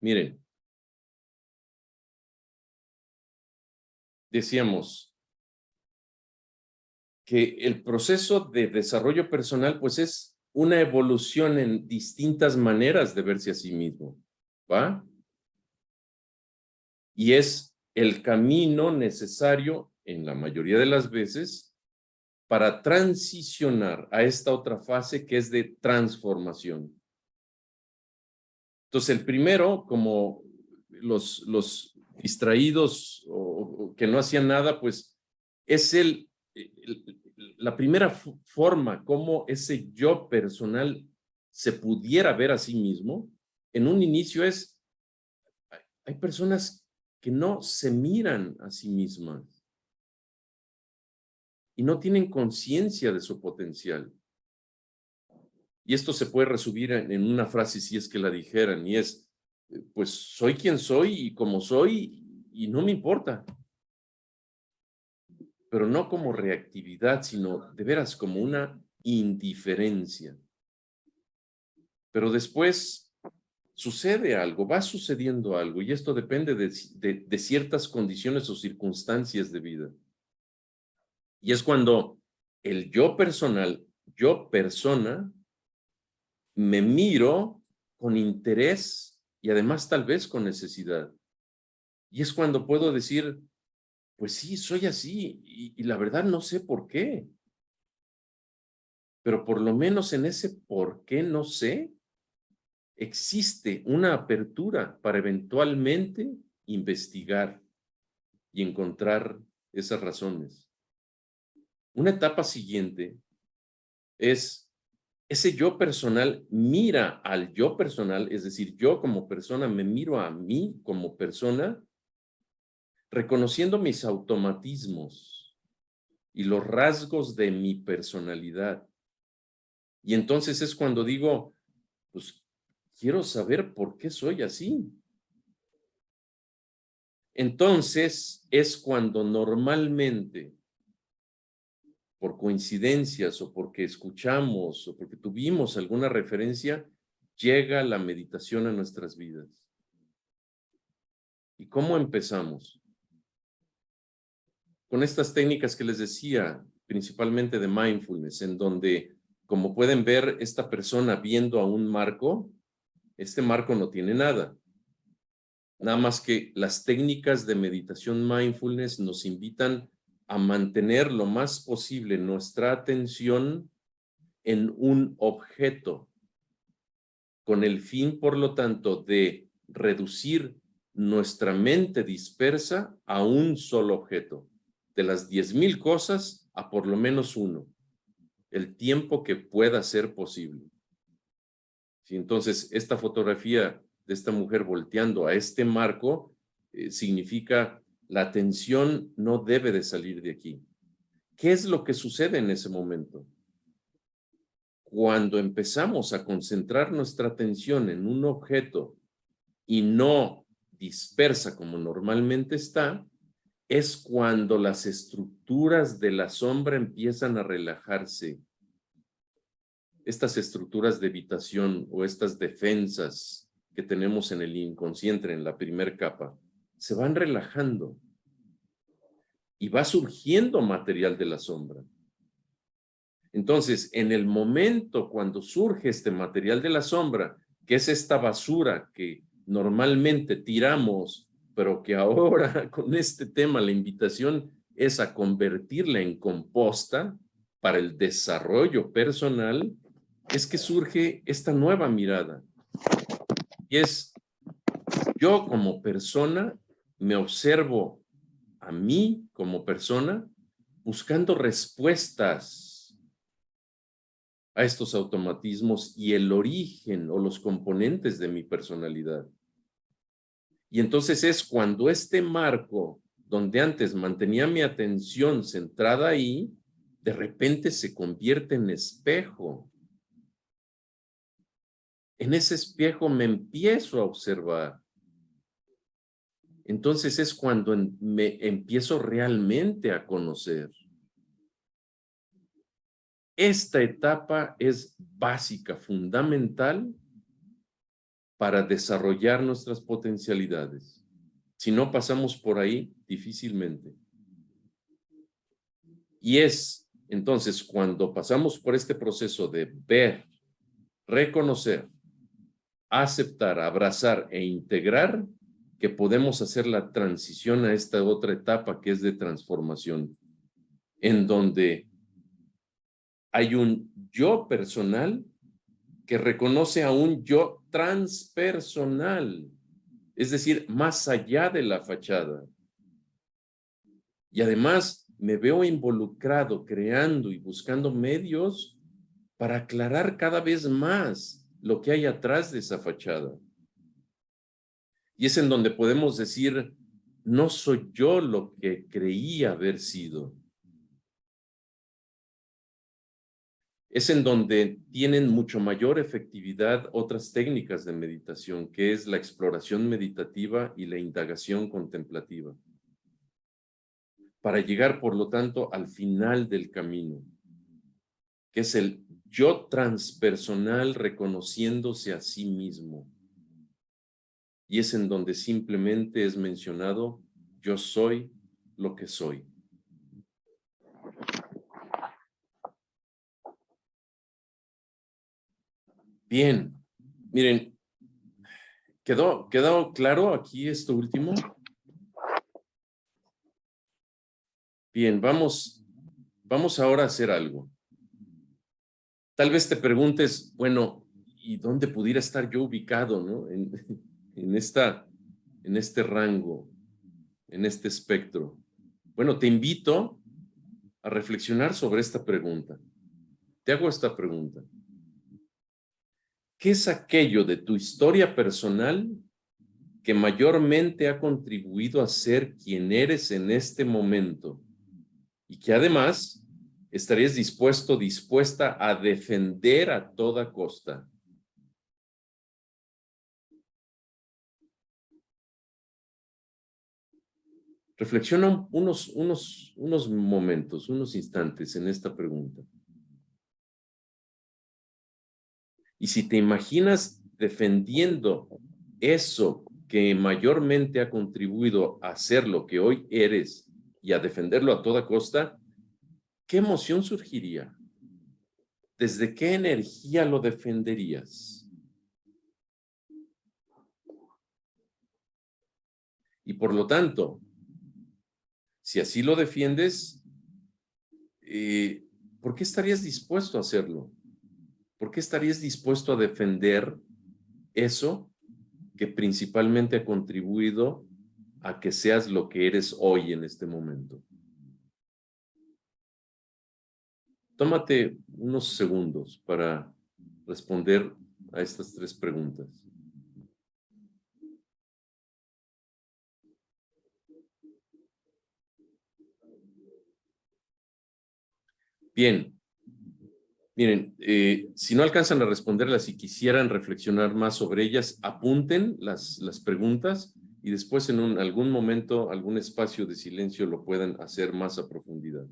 Miren, decíamos que el proceso de desarrollo personal, pues es una evolución en distintas maneras de verse a sí mismo, ¿va? Y es el camino necesario, en la mayoría de las veces, para transicionar a esta otra fase que es de transformación. Entonces, el primero, como los distraídos o que no hacían nada, pues es la primera forma como ese yo personal se pudiera ver a sí mismo. En un inicio hay personas que no se miran a sí mismas y no tienen conciencia de su potencial. Y esto se puede resumir en una frase si es que la dijeran, y es, pues soy quien soy y como soy y no me importa. Pero no como reactividad, sino de veras como una indiferencia. Pero después sucede algo, va sucediendo algo, y esto depende de ciertas condiciones o circunstancias de vida. Y es cuando el yo personal, yo persona, me miro con interés y además tal vez con necesidad. Y es cuando puedo decir, pues sí, soy así y la verdad no sé por qué. Pero por lo menos en ese por qué no sé, existe una apertura para eventualmente investigar y encontrar esas razones. Una etapa siguiente es ese yo personal mira al yo personal, es decir, yo como persona me miro a mí como persona, reconociendo mis automatismos y los rasgos de mi personalidad. Y entonces es cuando digo, pues quiero saber por qué soy así. Entonces es cuando normalmente, por coincidencias o porque escuchamos o porque tuvimos alguna referencia, llega la meditación a nuestras vidas. ¿Y cómo empezamos? Con estas técnicas que les decía, principalmente de mindfulness, en donde, como pueden ver, esta persona viendo a un marco, este marco no tiene nada. Nada más que las técnicas de meditación mindfulness nos invitan a mantener lo más posible nuestra atención en un objeto, con el fin, por lo tanto, de reducir nuestra mente dispersa a un solo objeto. De las 10,000 cosas a por lo menos uno, el tiempo que pueda ser posible. ¿Sí? Entonces, esta fotografía de esta mujer volteando a este marco significa la atención no debe de salir de aquí. ¿Qué es lo que sucede en ese momento? Cuando empezamos a concentrar nuestra atención en un objeto y no dispersa como normalmente está, es cuando las estructuras de la sombra empiezan a relajarse. Estas estructuras de evitación o estas defensas que tenemos en el inconsciente, en la primera capa, se van relajando y va surgiendo material de la sombra. Entonces, en el momento cuando surge este material de la sombra, que es esta basura que normalmente tiramos, pero que ahora con este tema la invitación es a convertirla en composta para el desarrollo personal, es que surge esta nueva mirada. Y es, yo como persona me observo a mí como persona buscando respuestas a estos automatismos y el origen o los componentes de mi personalidad. Y entonces es cuando este marco, donde antes mantenía mi atención centrada ahí, de repente se convierte en espejo. En ese espejo me empiezo a observar. Entonces es cuando me empiezo realmente a conocer. Esta etapa es básica, fundamental para desarrollar nuestras potencialidades. Si no pasamos por ahí, difícilmente. Y es entonces cuando pasamos por este proceso de ver, reconocer, aceptar, abrazar e integrar, que podemos hacer la transición a esta otra etapa que es de transformación, en donde hay un yo personal que reconoce a un yo transpersonal, es decir, más allá de la fachada. Y además me veo involucrado, creando y buscando medios para aclarar cada vez más lo que hay atrás de esa fachada. Y es en donde podemos decir, no soy yo lo que creía haber sido. Es en donde tienen mucho mayor efectividad otras técnicas de meditación, que es la exploración meditativa y la indagación contemplativa, para llegar, por lo tanto, al final del camino, que es el yo transpersonal reconociéndose a sí mismo. Y es en donde simplemente es mencionado, yo soy lo que soy. Bien, miren, ¿quedó claro aquí esto último? Bien, vamos ahora a hacer algo. Tal vez te preguntes, bueno, ¿y dónde pudiera estar yo ubicado, no? En este rango, en este espectro. Bueno, te invito a reflexionar sobre esta pregunta. Te hago esta pregunta. ¿Qué es aquello de tu historia personal que mayormente ha contribuido a ser quien eres en este momento y que además estarías dispuesta a defender a toda costa? Reflexiona unos momentos, unos instantes en esta pregunta. Y si te imaginas defendiendo eso que mayormente ha contribuido a ser lo que hoy eres y a defenderlo a toda costa, ¿qué emoción surgiría? ¿Desde qué energía lo defenderías? Y por lo tanto, si así lo defiendes, ¿por qué estarías dispuesto a hacerlo? ¿Por qué estarías dispuesto a defender eso que principalmente ha contribuido a que seas lo que eres hoy en este momento? Tómate unos segundos para responder a estas tres preguntas. Bien, miren, si no alcanzan a responderlas y quisieran reflexionar más sobre ellas, apunten las preguntas y después en algún momento, algún espacio de silencio lo puedan hacer más a profundidad.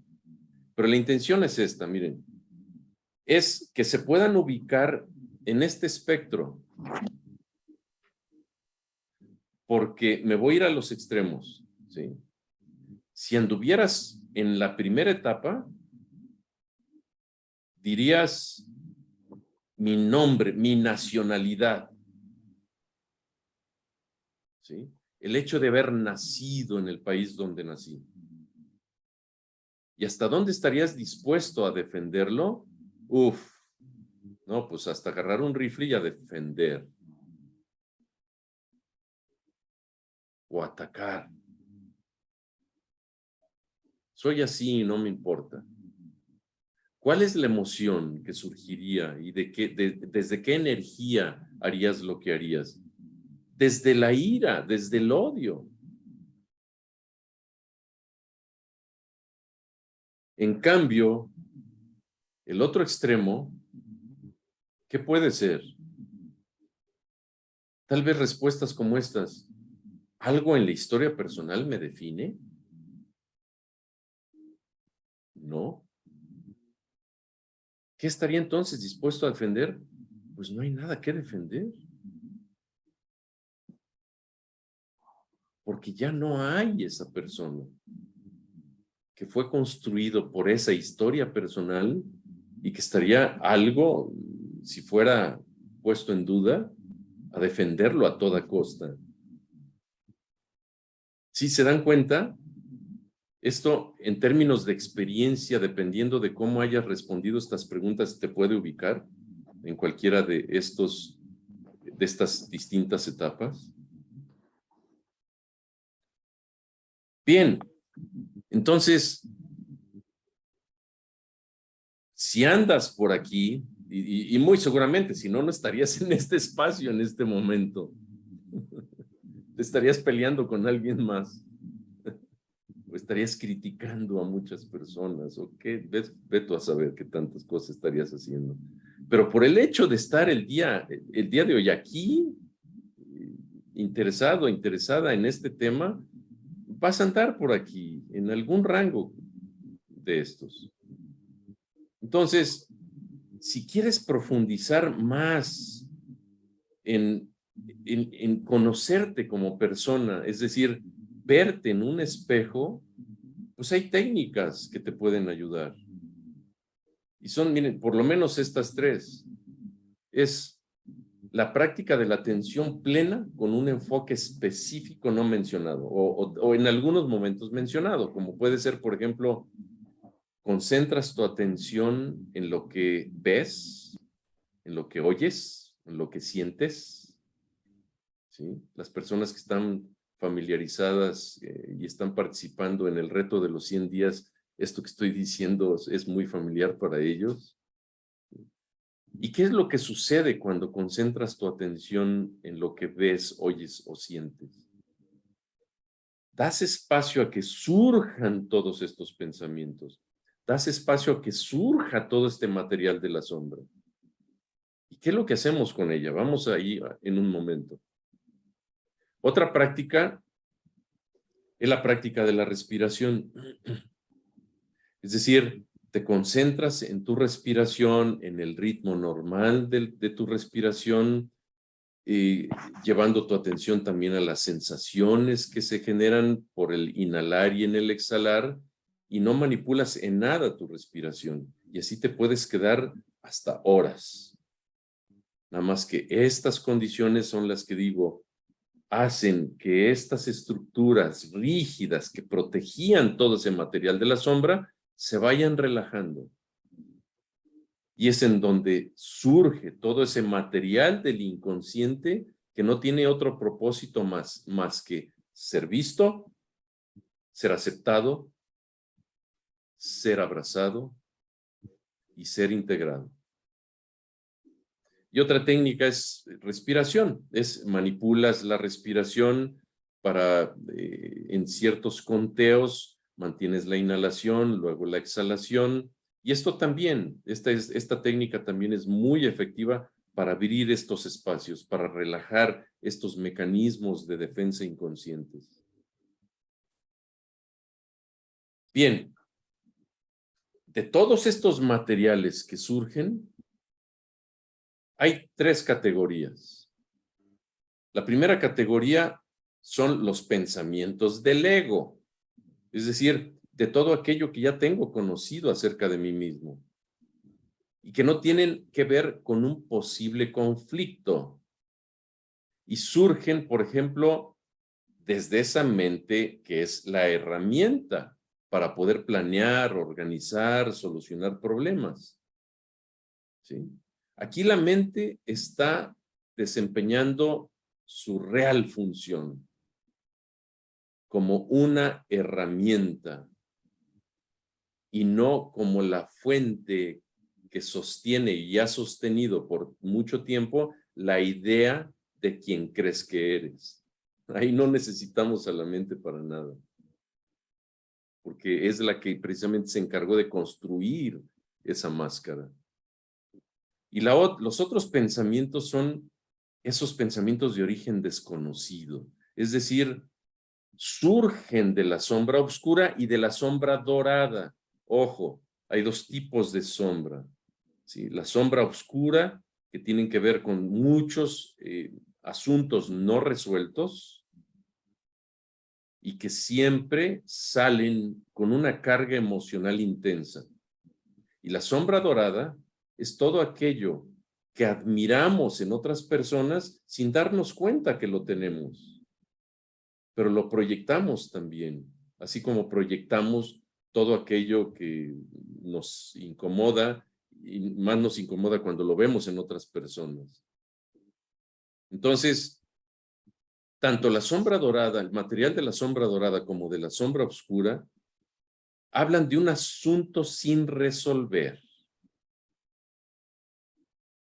Pero la intención es esta, miren, es que se puedan ubicar en este espectro, porque me voy a ir a los extremos, ¿sí? Si anduvieras en la primera etapa, dirías mi nombre, mi nacionalidad, ¿sí? El hecho de haber nacido en el país donde nací. ¿Y hasta dónde estarías dispuesto a defenderlo? Uf, no, pues hasta agarrar un rifle y a defender. O atacar. Soy así y no me importa. ¿Cuál es la emoción que surgiría y desde qué energía harías lo que harías? Desde la ira, desde el odio. En cambio, el otro extremo, ¿qué puede ser? Tal vez respuestas como estas. ¿Algo en la historia personal me define? No. ¿Qué estaría entonces dispuesto a defender? Pues no hay nada que defender. Porque ya no hay esa persona que fue construido por esa historia personal y que estaría algo, si fuera puesto en duda, a defenderlo a toda costa. Si se dan cuenta, esto en términos de experiencia, dependiendo de cómo hayas respondido estas preguntas, te puede ubicar en cualquiera de estas distintas etapas. Bien, entonces, si andas por aquí, y muy seguramente, si no, no estarías en este espacio en este momento. Te estarías peleando con alguien más. estarías criticando a muchas personas, o qué, ve tú a saber qué tantas cosas estarías haciendo. Pero por el hecho de estar el día de hoy aquí, interesado, interesada en este tema, vas a andar por aquí, en algún rango de estos. Entonces, si quieres profundizar más en conocerte como persona, es decir, verte en un espejo, pues hay técnicas que te pueden ayudar. Y son, miren, por lo menos estas tres. Es la práctica de la atención plena con un enfoque específico no mencionado o en algunos momentos mencionado, como puede ser, por ejemplo, concentras tu atención en lo que ves, en lo que oyes, en lo que sientes. ¿Sí? Las personas que están familiarizadas y están participando en el reto de los 100 días, esto que estoy diciendo es muy familiar para ellos. ¿Y qué es lo que sucede cuando concentras tu atención en lo que ves, oyes o sientes? Das espacio a que surjan todos estos pensamientos. Das espacio a que surja todo este material de la sombra. ¿Y qué es lo que hacemos con ella? Vamos ahí en un momento. Otra práctica es la práctica de la respiración. Es decir, te concentras en tu respiración, en el ritmo normal de tu respiración, llevando tu atención también a las sensaciones que se generan por el inhalar y en el exhalar, y no manipulas en nada tu respiración. Y así te puedes quedar hasta horas. Nada más que estas condiciones son las que digo, hacen que estas estructuras rígidas que protegían todo ese material de la sombra se vayan relajando. Y es en donde surge todo ese material del inconsciente que no tiene otro propósito más que ser visto, ser aceptado, ser abrazado y ser integrado. Y otra técnica es respiración, manipulas la respiración para, en ciertos conteos, mantienes la inhalación, luego la exhalación, y esto también, esta técnica también es muy efectiva para abrir estos espacios, para relajar estos mecanismos de defensa inconscientes. Bien, de todos estos materiales que surgen, hay tres categorías. La primera categoría son los pensamientos del ego, es decir, de todo aquello que ya tengo conocido acerca de mí mismo y que no tienen que ver con un posible conflicto y surgen, por ejemplo, desde esa mente que es la herramienta para poder planear, organizar, solucionar problemas. ¿Sí? Aquí la mente está desempeñando su real función como una herramienta y no como la fuente que sostiene y ha sostenido por mucho tiempo la idea de quien crees que eres. Ahí no necesitamos a la mente para nada, porque es la que precisamente se encargó de construir esa máscara. Y los otros pensamientos son esos pensamientos de origen desconocido, es decir, surgen de la sombra oscura y de la sombra dorada. Ojo, hay dos tipos de sombra. ¿Sí? La sombra oscura, que tienen que ver con muchos asuntos no resueltos y que siempre salen con una carga emocional intensa. Y la sombra dorada es todo aquello que admiramos en otras personas sin darnos cuenta que lo tenemos, pero lo proyectamos también, así como proyectamos todo aquello que nos incomoda y más nos incomoda cuando lo vemos en otras personas. Entonces, tanto la sombra dorada, el material de la sombra dorada como de la sombra oscura, hablan de un asunto sin resolver.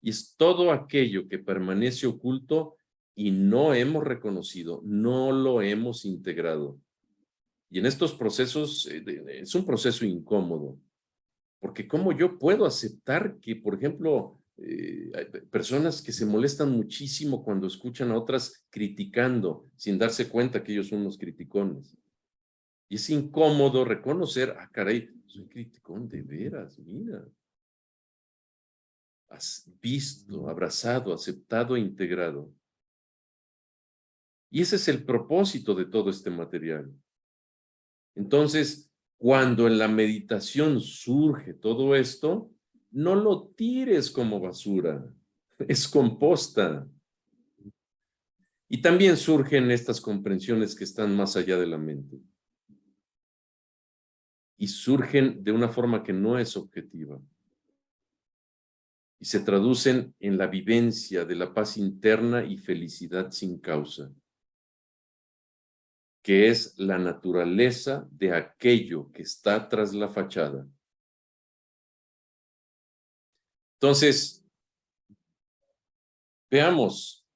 Y es todo aquello que permanece oculto y no hemos reconocido, no lo hemos integrado. Y en estos procesos es un proceso incómodo, porque ¿cómo yo puedo aceptar que, por ejemplo, hay personas que se molestan muchísimo cuando escuchan a otras criticando sin darse cuenta que ellos son unos criticones? Y es incómodo reconocer, ah, caray, soy criticón de veras, mira. Has visto, abrazado, aceptado e integrado. Y ese es el propósito de todo este material. Entonces, cuando en la meditación surge todo esto, no lo tires como basura, es composta. Y también surgen estas comprensiones que están más allá de la mente. Y surgen de una forma que no es objetiva. Y se traducen en la vivencia de la paz interna y felicidad sin causa, que es la naturaleza de aquello que está tras la fachada. Entonces, veamos,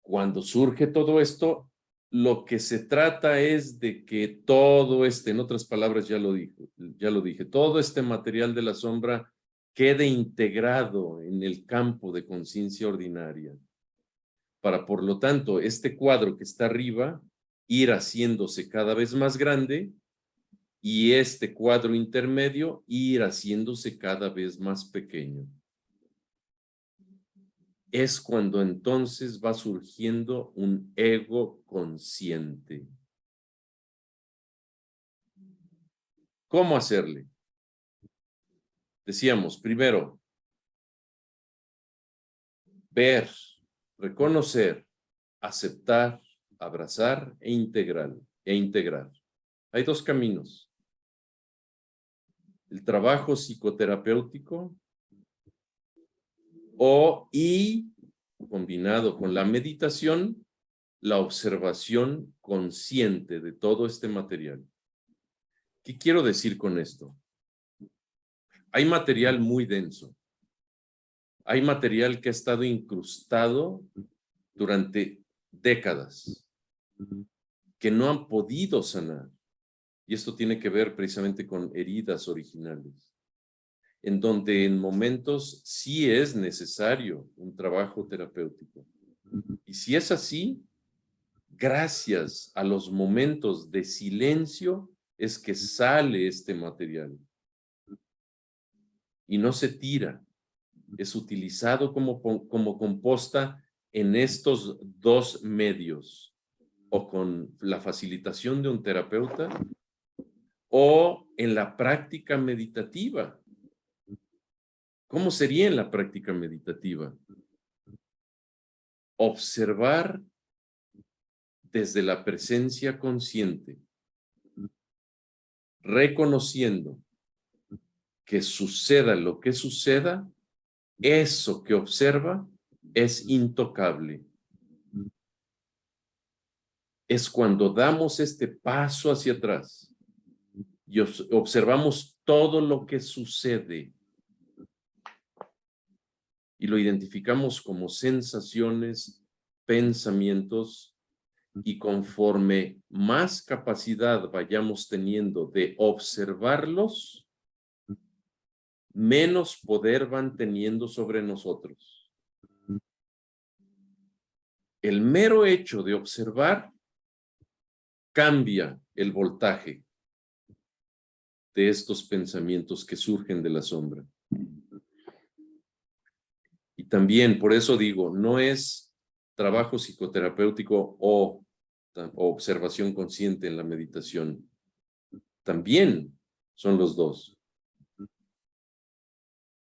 cuando surge todo esto, lo que se trata es de que todo en otras palabras ya lo dije, todo este material de la sombra quede integrado en el campo de conciencia ordinaria, para, por lo tanto, este cuadro que está arriba, ir haciéndose cada vez más grande, y este cuadro intermedio ir haciéndose cada vez más pequeño. Es cuando entonces va surgiendo un ego consciente. ¿Cómo hacerle? Decíamos, primero, ver, reconocer, aceptar, abrazar e integrar. Hay dos caminos. El trabajo psicoterapéutico y combinado con la meditación, la observación consciente de todo este material. ¿Qué quiero decir con esto? Hay material muy denso. Hay material que ha estado incrustado durante décadas, que no han podido sanar. Y esto tiene que ver precisamente con heridas originales, en donde en momentos sí es necesario un trabajo terapéutico. Y si es así, gracias a los momentos de silencio es que sale este material. Y no se tira, es utilizado como composta en estos dos medios, o con la facilitación de un terapeuta, o en la práctica meditativa. ¿Cómo sería en la práctica meditativa? Observar desde la presencia consciente, reconociendo que suceda lo que suceda, eso que observa es intocable. Es cuando damos este paso hacia atrás y observamos todo lo que sucede y lo identificamos como sensaciones, pensamientos, y conforme más capacidad vayamos teniendo de observarlos, menos poder van teniendo sobre nosotros. El mero hecho de observar cambia el voltaje de estos pensamientos que surgen de la sombra. Y también, por eso digo, no es trabajo psicoterapéutico o observación consciente en la meditación. También son los dos.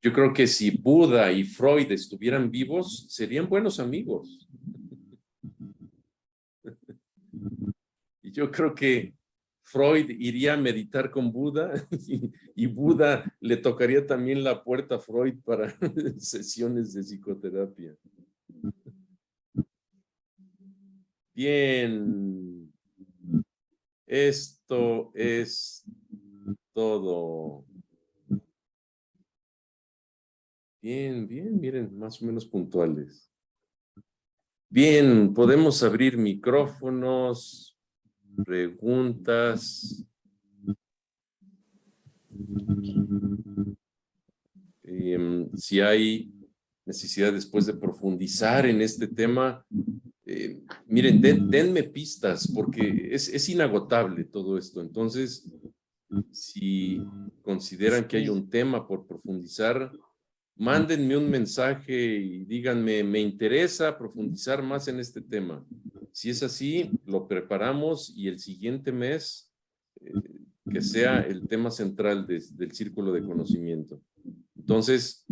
Yo creo que si Buda y Freud estuvieran vivos, serían buenos amigos. Y yo creo que Freud iría a meditar con Buda y Buda le tocaría también la puerta a Freud para sesiones de psicoterapia. Bien, esto es todo. Bien, bien, miren, más o menos puntuales. Bien, podemos abrir micrófonos. preguntas. Si hay necesidad después de profundizar en este tema, miren, denme pistas porque es inagotable todo esto. Entonces, si consideran que hay un tema por profundizar, mándenme un mensaje y díganme, me interesa profundizar más en este tema. Si es así, lo preparamos y el siguiente mes que sea el tema central del círculo de conocimiento. Entonces,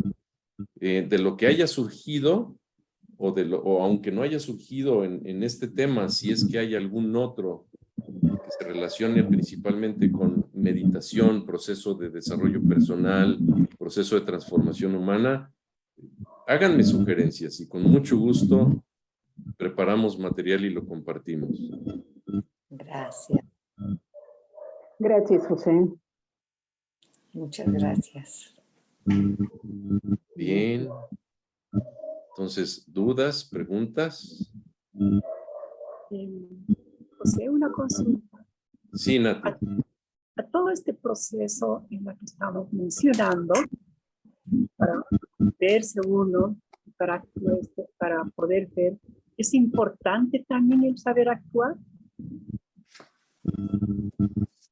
de lo que haya surgido, o aunque no haya surgido en este tema, si es que hay algún otro que se relacione principalmente con meditación, proceso de desarrollo personal, proceso de transformación humana, háganme sugerencias y con mucho gusto preparamos material y lo compartimos. Gracias. Gracias, José. Muchas gracias. Bien. Entonces, ¿dudas, preguntas? José, una consulta. Sí, Nati. A todo este proceso en el que estamos mencionando, para verse uno, para poder ver, ¿es importante también el saber actuar?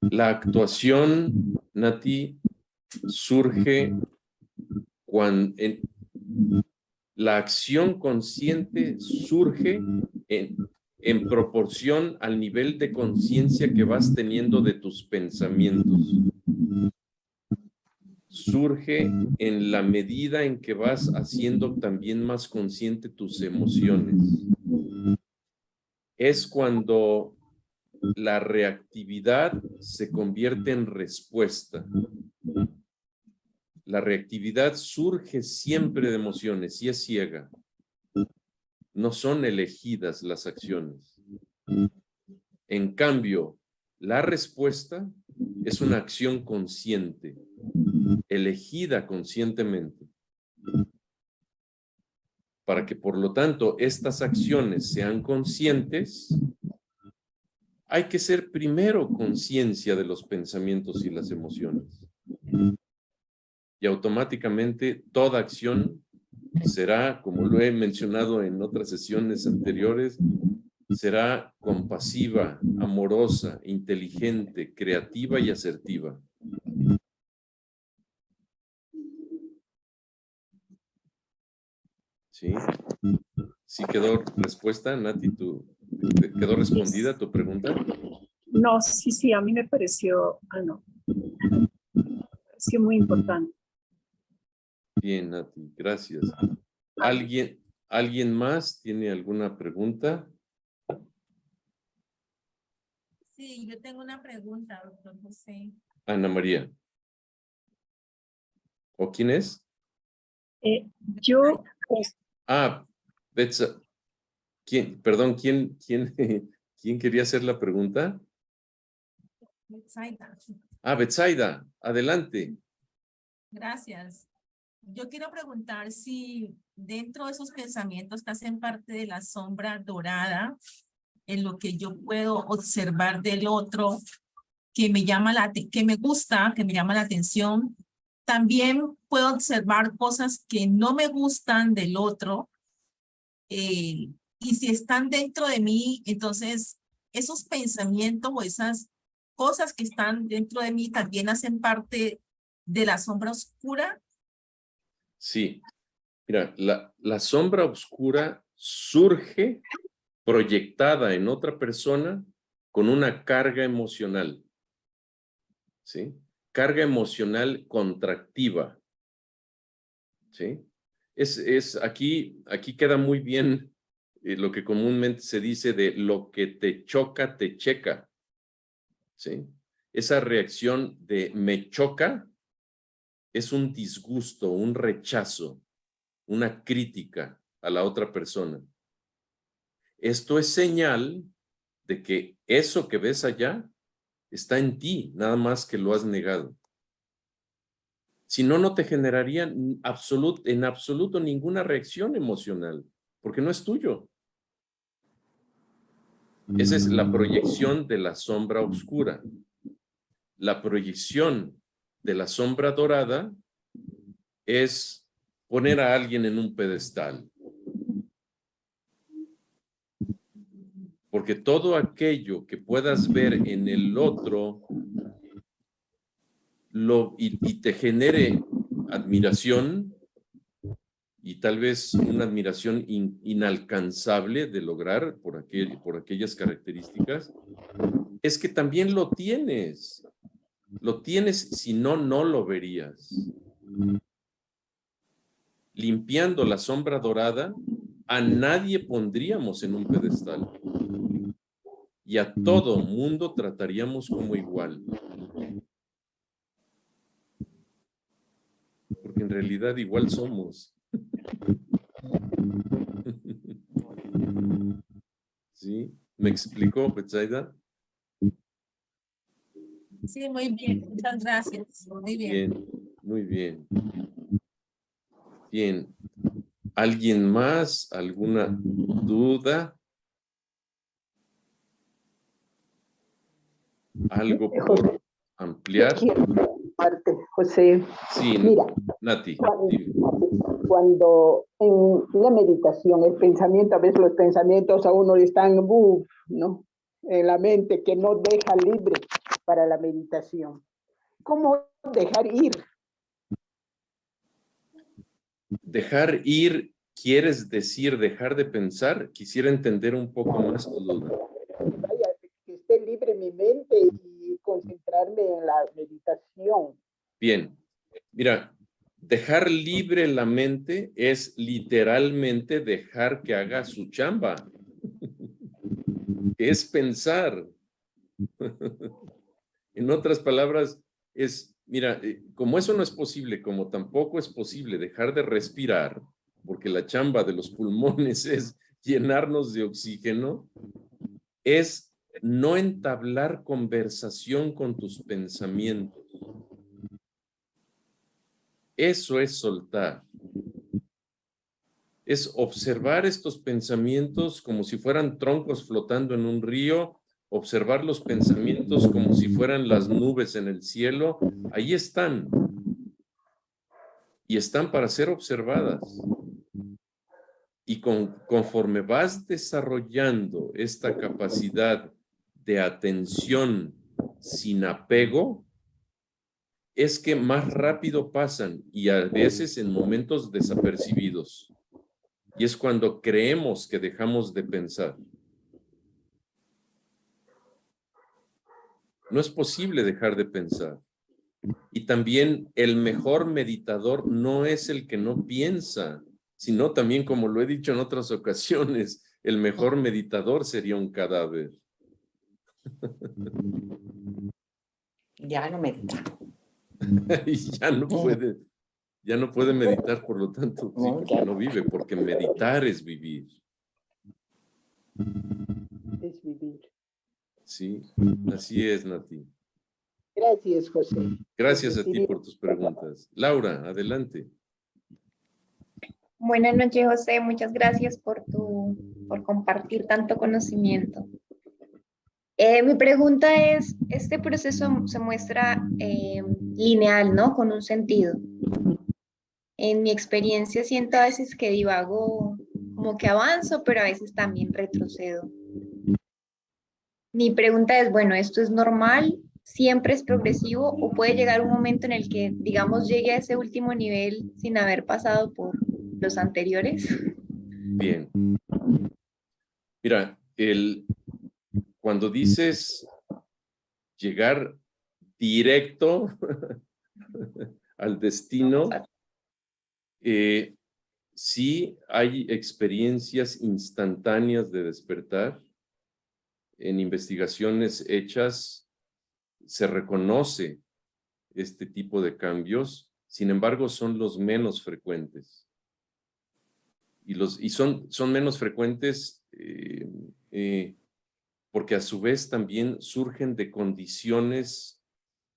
La actuación, Nati, surge cuando la acción consciente surge en proporción al nivel de conciencia que vas teniendo de tus pensamientos. Surge en la medida en que vas haciendo también más consciente tus emociones. Es cuando la reactividad se convierte en respuesta. La reactividad surge siempre de emociones y es ciega. No son elegidas las acciones. En cambio, la respuesta es una acción consciente, elegida conscientemente. Para que, por lo tanto, estas acciones sean conscientes, hay que ser primero conciencia de los pensamientos y las emociones. Y automáticamente toda acción será, como lo he mencionado en otras sesiones anteriores, será compasiva, amorosa, inteligente, creativa y asertiva. ¿Sí? ¿Sí quedó respuesta, Nati? ¿Quedó respondida tu pregunta? No, sí, a mí me pareció, pareció muy importante. Bien, Nati, gracias. ¿Alguien más tiene alguna pregunta? Sí, yo tengo una pregunta, doctor José. Ana María. ¿O quién es? Yo, Betsa. Perdón, ¿quién quería hacer la pregunta? Betsaida. Betsaida, adelante. Gracias. Yo quiero preguntar si dentro de esos pensamientos que hacen parte de la sombra dorada, en lo que yo puedo observar del otro, que me llama que me gusta, que me llama la atención, también puedo observar cosas que no me gustan del otro, y si están dentro de mí, entonces esos pensamientos o esas cosas que están dentro de mí también hacen parte de la sombra oscura. Sí, mira, la sombra oscura surge proyectada en otra persona con una carga emocional, ¿sí? Carga emocional contractiva, ¿sí? Aquí queda muy bien lo que comúnmente se dice de lo que te choca, te checa, ¿sí? Esa reacción de me choca es un disgusto, un rechazo, una crítica a la otra persona. Esto es señal de que eso que ves allá está en ti, nada más que lo has negado. Si no, no te generaría en absoluto ninguna reacción emocional, porque no es tuyo. Esa es la proyección de la sombra oscura. La proyección de la sombra dorada es poner a alguien en un pedestal. Porque todo aquello que puedas ver en el otro y te genere admiración, y tal vez una admiración inalcanzable de lograr por aquellas características, es que también lo tienes. Lo tienes, si no, no lo verías. Limpiando la sombra dorada, a nadie pondríamos en un pedestal. Y a todo mundo trataríamos como igual. Porque en realidad igual somos. ¿Sí? ¿Me explicó, Betsaida? Sí, muy bien. Muchas gracias. Muy bien. Bien, muy bien. Bien. ¿Alguien más? ¿Alguna duda? ¿Algo por ampliar? Quiero parte, José. Sí, Mira, Nati. cuando en la meditación, el pensamiento, a veces los pensamientos a uno le están, ¿no? En la mente, que no deja libre para la meditación. ¿Cómo dejar ir? Dejar ir, ¿quieres decir dejar de pensar? Quisiera entender un poco más tu duda. Vaya, que esté libre mi mente y concentrarme en la meditación. Bien, mira, dejar libre la mente es literalmente dejar que haga su chamba, que es pensar. En otras palabras, mira, como eso no es posible, como tampoco es posible dejar de respirar, porque la chamba de los pulmones es llenarnos de oxígeno, es no entablar conversación con tus pensamientos. Eso es soltar. Es observar estos pensamientos como si fueran troncos flotando en un río, observar los pensamientos como si fueran las nubes en el cielo. Ahí están. Y están para ser observadas. Y conforme vas desarrollando esta capacidad de atención sin apego, es que más rápido pasan y a veces en momentos desapercibidos. Y es cuando creemos que dejamos de pensar. No es posible dejar de pensar. Y también el mejor meditador no es el que no piensa, sino también, como lo he dicho en otras ocasiones, el mejor meditador sería un cadáver. Ya no medita. Y ya no puede meditar, por lo tanto, sí, porque no vive, porque meditar es vivir. Es vivir. Sí, así es, Nati. Gracias, José. Gracias a ti por tus preguntas. Laura, adelante. Buenas noches, José. Muchas gracias por compartir tanto conocimiento. Mi pregunta es, este proceso se muestra lineal, ¿no? Con un sentido. En mi experiencia siento a veces que divago, como que avanzo, pero a veces también retrocedo. Mi pregunta es, bueno, ¿esto es normal? ¿Siempre es progresivo? ¿O puede llegar un momento en el que, digamos, llegue a ese último nivel sin haber pasado por los anteriores? Bien. Mira, cuando dices llegar directo al destino, sí hay experiencias instantáneas de despertar. En investigaciones hechas se reconoce este tipo de cambios, sin embargo son los menos frecuentes. Y son menos frecuentes porque a su vez también surgen de condiciones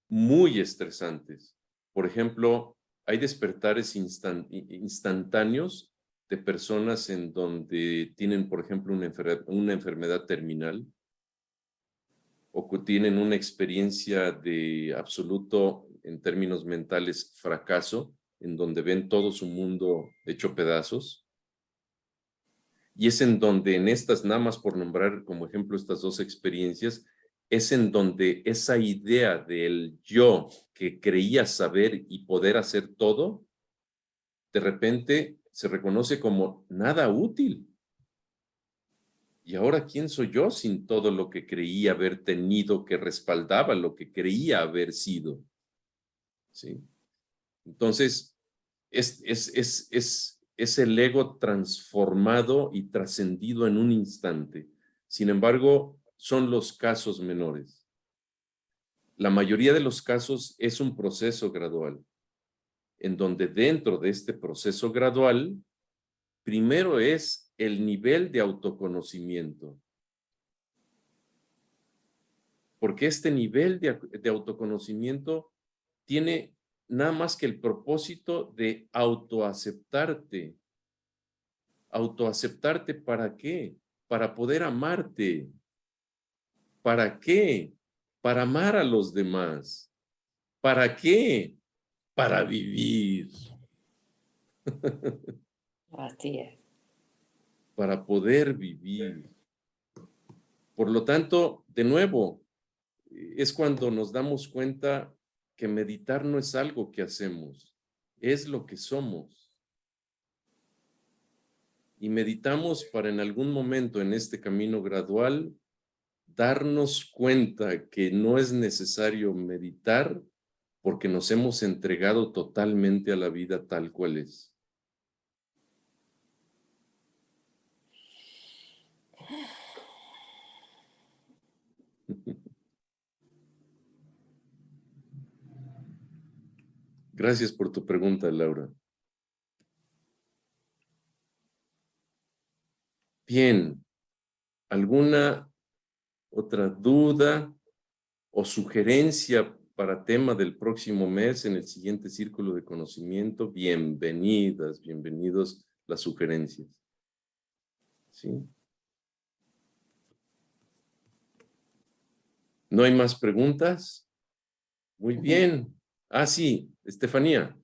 muy estresantes. Por ejemplo, hay despertares instantáneos de personas en donde tienen, por ejemplo, una enfermedad terminal o que tienen una experiencia de absoluto, en términos mentales, fracaso, en donde ven todo su mundo hecho pedazos. Y es en donde en estas, nada más por nombrar como ejemplo estas dos experiencias, es en donde esa idea del yo que creía saber y poder hacer todo, de repente se reconoce como nada útil. ¿Y ahora quién soy yo sin todo lo que creía haber tenido, que respaldaba lo que creía haber sido? ¿Sí? Entonces, es el ego transformado y trascendido en un instante. Sin embargo, son los casos menores. La mayoría de los casos es un proceso gradual, en donde dentro de este proceso gradual, primero es el nivel de autoconocimiento. Porque este nivel de autoconocimiento tiene nada más que el propósito de autoaceptarte. ¿Autoaceptarte para qué? Para poder amarte. ¿Para qué? Para amar a los demás. ¿Para qué? Para vivir. Así es. Para poder vivir. Por lo tanto, de nuevo, es cuando nos damos cuenta que meditar no es algo que hacemos, es lo que somos. Y meditamos para en algún momento en este camino gradual darnos cuenta que no es necesario meditar porque nos hemos entregado totalmente a la vida tal cual es. Gracias por tu pregunta, Laura. Bien, ¿alguna otra duda o sugerencia para tema del próximo mes en el siguiente círculo de conocimiento? Bienvenidas, bienvenidos las sugerencias. ¿Sí? ¿No hay más preguntas? Muy bien. Ah, sí, Estefanía.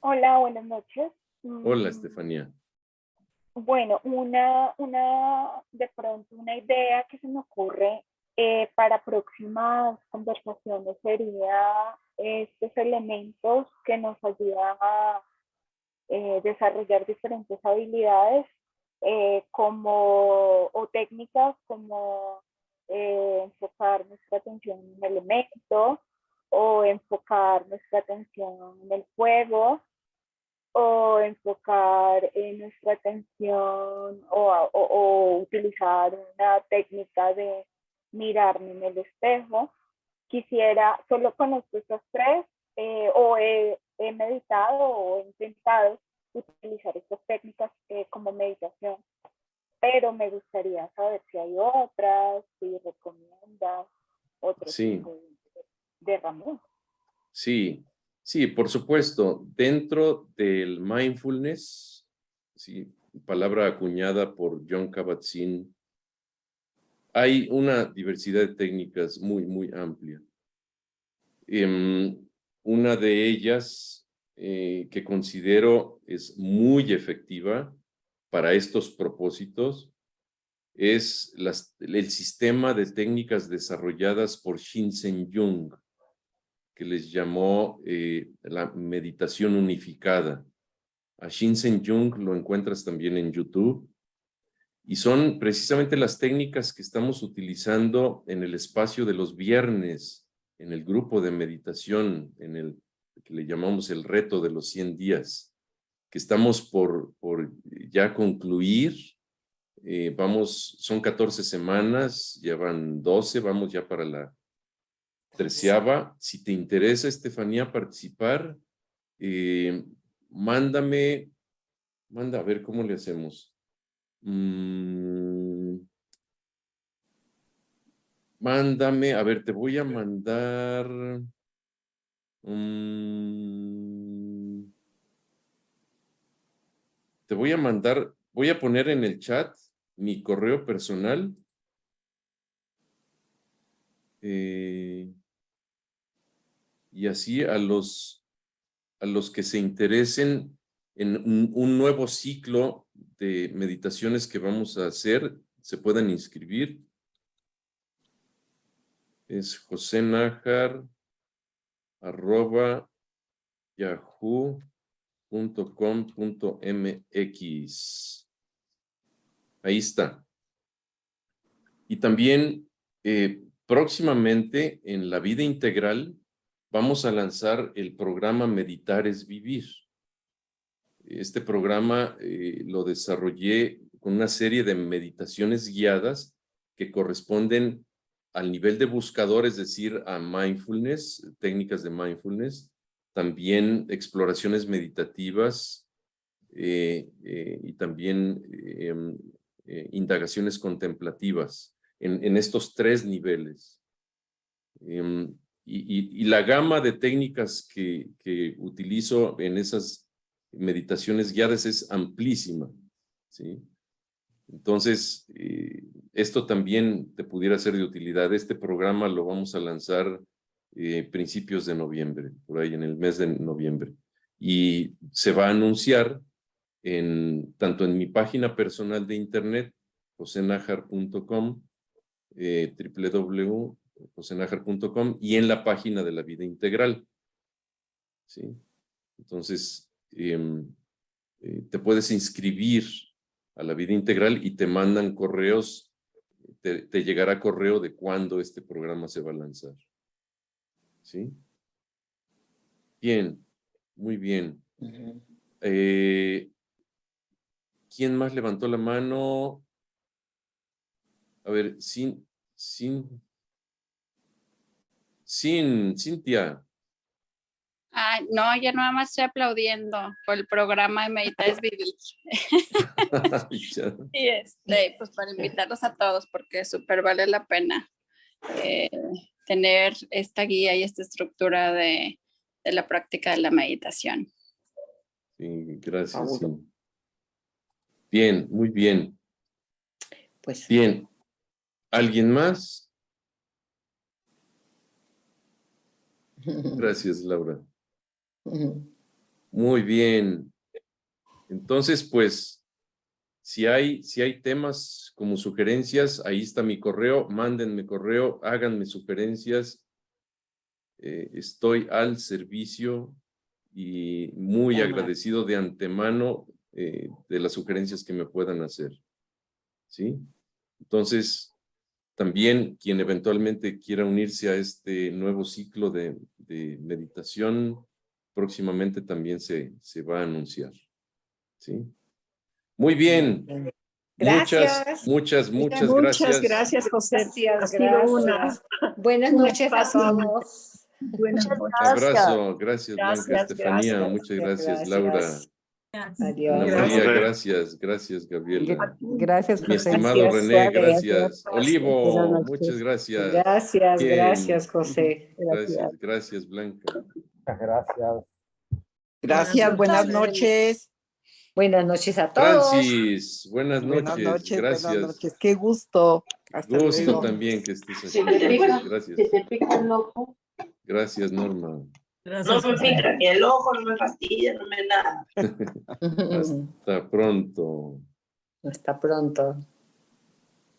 Hola, buenas noches. Hola, Estefanía. Bueno, de pronto una idea que se me ocurre para próximas conversaciones sería estos elementos que nos ayudan a desarrollar diferentes habilidades o técnicas como enfocar nuestra atención en un elemento o enfocar nuestra atención en el fuego o enfocar nuestra atención o utilizar una técnica de mirarme en el espejo. Quisiera, solo conozco estos tres, he meditado o he intentado utilizar estas técnicas como meditación, pero me gustaría saber si hay otras, si recomiendas otro tipo de herramientas. Sí, sí, por supuesto. Dentro del mindfulness, sí, palabra acuñada por Jon Kabat-Zinn, hay una diversidad de técnicas muy, muy amplia. Una de ellas que considero es muy efectiva para estos propósitos es el sistema de técnicas desarrolladas por Shinzen Jung, que les llamó la meditación unificada. A Shinzen Jung lo encuentras también en YouTube. Y son precisamente las técnicas que estamos utilizando en el espacio de los viernes, en el grupo de meditación, en el que le llamamos el reto de los 100 días, que estamos por ya concluir. Son 14 semanas, llevan 12, vamos ya para la 13ª. Si te interesa, Estefanía, participar, manda a ver cómo le hacemos. Mándame, a ver, te voy a mandar. Te voy a mandar, voy a poner en el chat mi correo personal y así a los que se interesen en un nuevo ciclo de meditaciones que vamos a hacer, se puedan inscribir. Es josenajar@yahoo.com.mx. Ahí está. Y también próximamente en La Vida Integral vamos a lanzar el programa Meditar es Vivir. Este programa lo desarrollé con una serie de meditaciones guiadas que corresponden al nivel de buscador, es decir, a mindfulness, técnicas de mindfulness, también exploraciones meditativas y también indagaciones contemplativas en estos 3 niveles. Y la gama de técnicas que utilizo en esas meditaciones guiadas es amplísima, ¿sí? Entonces, esto también te pudiera ser de utilidad. Este programa lo vamos a lanzar principios de noviembre, por ahí en el mes de noviembre. Y se va a anunciar tanto en mi página personal de internet, josenajar.com, www.josenajar.com, y en la página de La Vida Integral, ¿sí? Entonces, te puedes inscribir a La Vida Integral y te mandan correos, te llegará correo de cuándo este programa se va a lanzar, ¿sí? Bien, muy bien. ¿Quién más levantó la mano? A ver, Cintia. Ay, no, yo nada más estoy aplaudiendo por el programa de Meditar es Vivir. Y pues para invitarlos a todos, porque súper vale la pena tener esta guía y esta estructura de la práctica de la meditación. Sí, gracias. Sí. Bien, muy bien. Pues. Bien. ¿Alguien más? Gracias, Laura. Muy bien. Entonces, pues, si hay temas como sugerencias, ahí está mi correo, mándenme correo, háganme sugerencias. Estoy al servicio y muy agradecido de antemano de las sugerencias que me puedan hacer. ¿Sí? Entonces, también quien eventualmente quiera unirse a este nuevo ciclo de meditación, próximamente también se va a anunciar. ¿Sí? Muy bien. Gracias. Muchas Muchas gracias. Gracias, José. Gracias, Ha sido gracias. Buenas un noches a espacio. todos. Buenas noches. Abrazo. Gracias, Blanca, Gracias, Estefanía. gracias. Muchas gracias, Laura. Adiós. Ana María, gracias, Gabriela. Gracias, Mi José. estimado René, gracias. Buenas Olivo, noches. muchas gracias. Gracias, Bien. gracias, José. Gracias, Blanca. Gracias. Gracias, buenas noches. Buenas noches a todos. Francis, buenas noches. Gracias. Buenas noches. Qué gusto. Hasta Gusto luego. también que estés aquí. Si te pica, Gracias. si te pica el ojo. Gracias, Norma. No me pica ni el ojo, no me fastidia, no me nada. Hasta pronto. Hasta pronto.